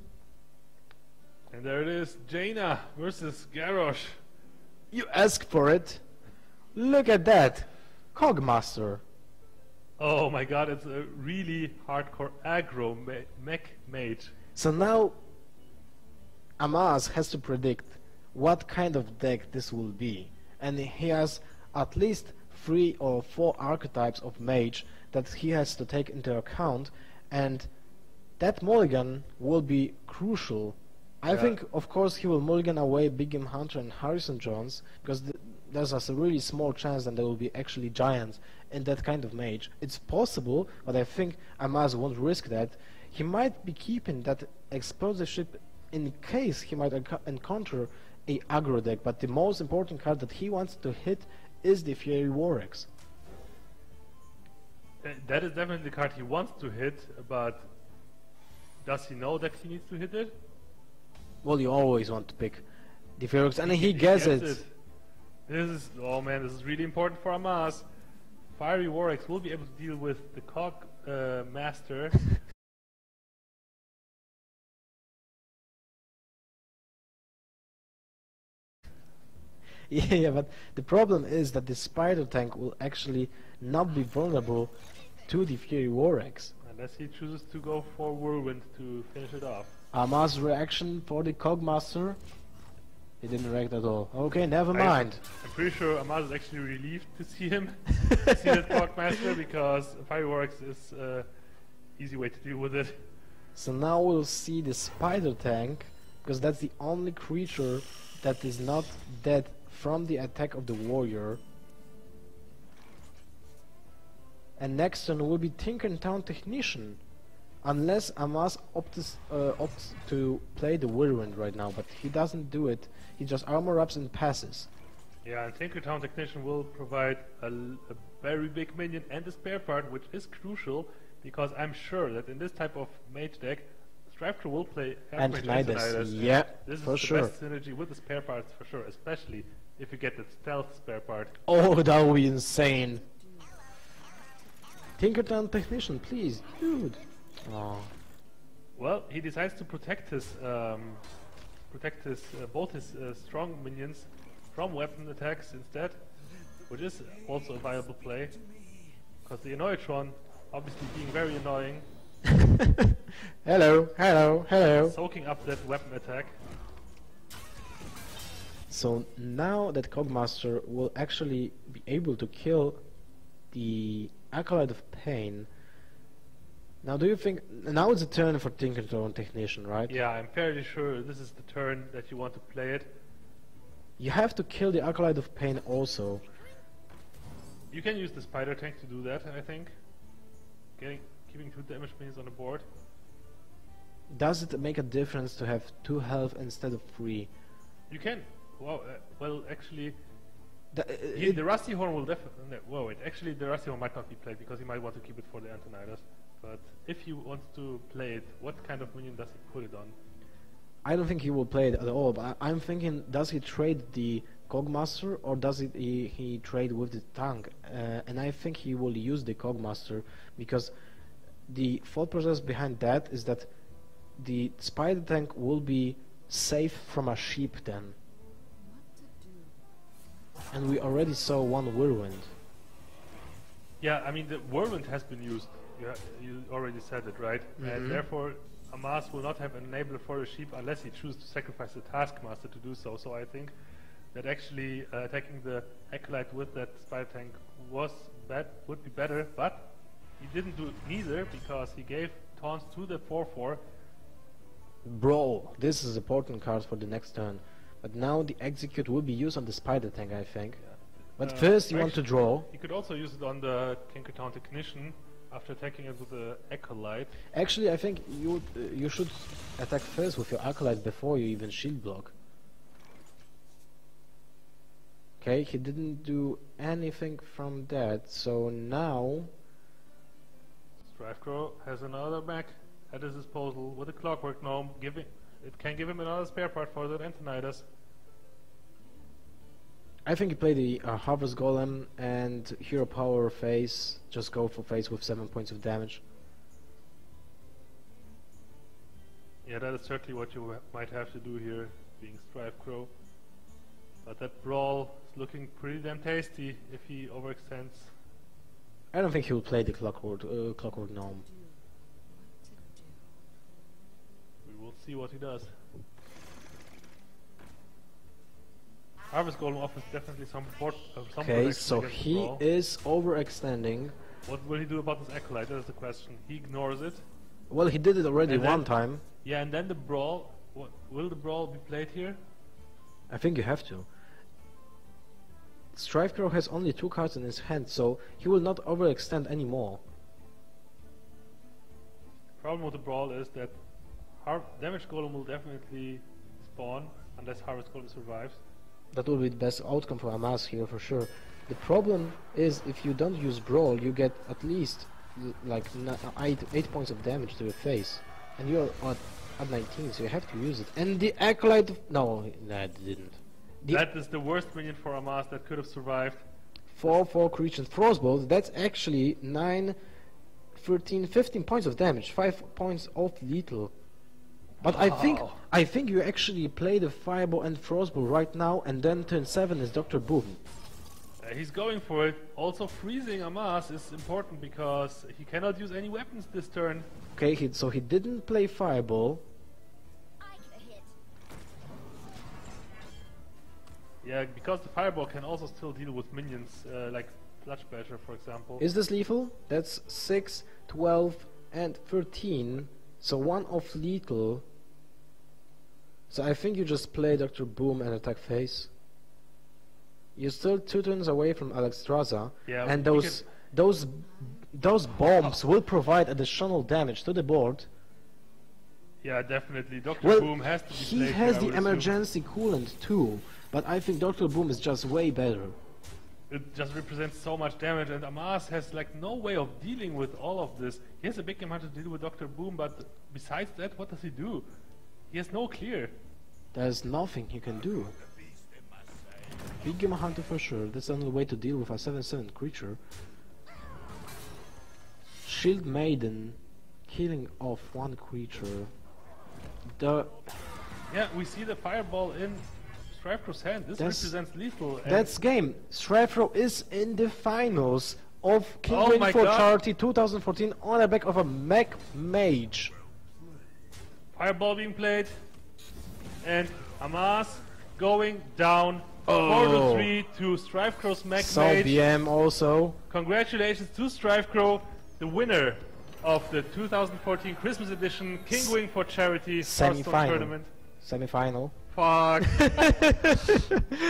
And there it is, Jaina versus Garrosh. You asked for it. Look at that, Cogmaster. Oh my god, it's a really hardcore aggro mech mage. So now Amaz has to predict what kind of deck this will be, and he has at least 3 or 4 archetypes of mage that he has to take into account, and that mulligan will be crucial. I think, of course, he will mulligan away Big Game Hunter and Harrison Jones, because there's a really small chance that there will be actually giants in that kind of mage. It's possible, but I think Amaz won't risk that. He might be keeping that explosive ship in case he might encounter a aggro deck, but the most important card that he wants to hit is the Fiery Warx. That is definitely the card he wants to hit, but does he know that he needs to hit it? Well, you always want to pick the Fiery Warx, and he gets it. This is, oh man, this is really important for Amaz. Fiery Warx will be able to deal with the Cog Master. Yeah, but the problem is that the Spider Tank will actually not be vulnerable to the Fiery Warx. Unless he chooses to go for Whirlwind to finish it off. Amaz's reaction for the Cogmaster. He didn't react at all. Okay, never mind. I'm pretty sure Amaz is actually relieved to see him, to see that Cog Master, because Fiery Warx is easy way to deal with it. So now we'll see the Spider Tank, because that's the only creature that is not dead from the attack of the warrior. And next turn will be Tinkertown Technician, unless Amaz opts to play the Whirlwind right now, but he doesn't do it. He just armor ups and passes. Yeah, and Tinkertown Technician will provide a very big minion and a spare part, which is crucial, because I'm sure that in this type of mage deck, strifecro will play Antonidas. Yeah, this is for the sure. best synergy with the spare parts for sure, especially if you get that stealth spare part. Oh, that would be insane. Tinkertown Technician, please, dude. Oh. Well, he decides to protect his both his strong minions from weapon attacks instead, which is also a viable play, because the Annoytron, obviously being very annoying, Hello, hello, hello. soaking up that weapon attack. So now that Cogmaster will actually be able to kill the Acolyte of Pain. Now do you think, now it's a turn for Tinkertown Technician, right? Yeah, I'm fairly sure this is the turn that you want to play it. You have to kill the Acolyte of Pain also. You can use the Spider Tank to do that, I think. Keeping 2 damage minions on the board. Does it make a difference to have 2 health instead of 3? You can. Well, actually, The, the Rusty Horn will definitely. Whoa, wait. Actually, the Rusty Horn might not be played because he might want to keep it for the Antonidas. But if he wants to play it, what kind of minion does he put it on? I don't think he will play it at all, but I'm thinking, does he trade the Cogmaster or does he trade with the tank? And I think he will use the Cogmaster, because the thought process behind that is that the Spider Tank will be safe from a sheep then. And we already saw 1 Whirlwind. Yeah, I mean, the Whirlwind has been used. You already said it, right? And therefore, Amaz will not have an enabler for the sheep unless he chooses to sacrifice the Taskmaster to do so. So I think that actually attacking the Acolyte with that Spider Tank would be better, but he didn't do neither because he gave taunts to the 4/4. Bro, this is an important card for the next turn, But now the execute will be used on the spider tank, I think. But Uh, first you want to actually, draw. You could also use it on the Kinguin Technician after attacking it with the Acolyte. Actually, I think you should attack first with your acolyte before you even shield block. Okay, he didn't do anything from that, so now Strifecro has another mech at his disposal with a Clockwork Gnome. It can give him another spare part for the Antonidas. I think he played the Harvest Golem and Hero Power phase. Just go for phase with 7 points of damage. Yeah, that is certainly what you might have to do here, being Strifecro. But that Brawl is looking pretty damn tasty if he overextends. I don't think he will play the Clockwork Gnome. We will see what he does. Harvest Golem offers definitely some Okay, protection so against he Brawl. is overextending. What will he do about this Acolyte? That is the question. He ignores it. Well, he did it already And one then- time. Yeah, and then the Brawl. Will the Brawl be played here? I think you have to. Strifecro has only 2 cards in his hand, so he will not overextend anymore. Problem with the Brawl is that Damage Golem will definitely spawn unless Harvest Golem survives. That will be the best outcome for Amaz here for sure. The problem is if you don't use Brawl, you get at least like 8 points of damage to your face, and you're at 19, so you have to use it. And the Acolyte, no, that didn't. That is the worst minion for Amaz that could have survived. 4 creatures Frostbolt, that's actually 9, 13, 15 points of damage, 5 points of lethal. But Wow. I think you actually play the Fireball and Frostbolt right now, and then turn 7 is Dr. Boom. He's going for it. Also, freezing Amaz is important because he cannot use any weapons this turn. Okay, so he didn't play Fireball. Yeah, because the Fireball can also still deal with minions, like Sludge Basher, for example. Is this lethal? That's 6, 12, and 13. So 1 of lethal. So I think you just play Dr. Boom and attack face. You're still 2 turns away from Alexstrasza, Yeah, and we those bombs will provide additional damage to the board. Yeah, definitely. Dr. Well, Boom has to be he played has here, I the would assume. emergency coolant too, but I think Dr. Boom is just way better. It just represents so much damage, and Amaz has like no way of dealing with all of this. He has a big amount to deal with Dr. Boom, but besides that, what does he do? He has no clear. There's nothing he can do. Big Game Hunter for sure, that's the only way to deal with a 7/7 creature. Shield Maiden, killing off 1 creature. Yeah, we see the Fireball in Strifecro's hand. This That's- represents lethal. and That's game. Strifecro is in the finals of Kinguin my for God. Charity 2014 on the back of a Mech Mage. Fireball being played, and Amaz going down 4-3 to Strifecro's Mech So Mage. BM also. Congratulations to Strifecro, the winner of the 2014 Christmas edition Kinguin for Charity Hearthstone Semi-final. Tournament. Semi-final. Fuck.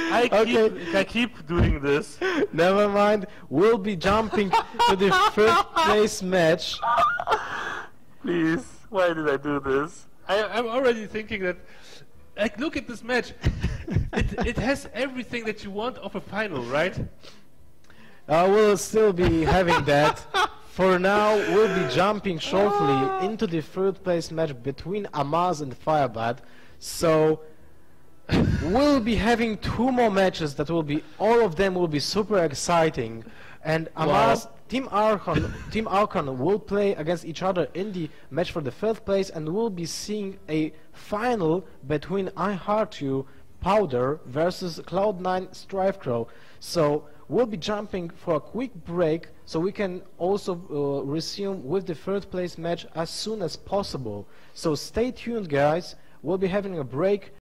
I keep doing this. Never mind. We'll be jumping to the 3rd place match. Please, why did I do this? I'm already thinking that, like, look at this match. it has everything that you want of a final, right? We'll still be having that. For now, we'll be jumping shortly into the 3rd place match between Amaz and Firebat. So we'll be having 2 more matches that will be, all of them will be super exciting. And Amaz, Team Archon will play against each other in the match for the 3rd place, and we'll be seeing a final between I Heart You Powder versus Cloud9 Strifecro. So we'll be jumping for a quick break so we can also resume with the 3rd place match as soon as possible. So stay tuned, guys. We'll be having a break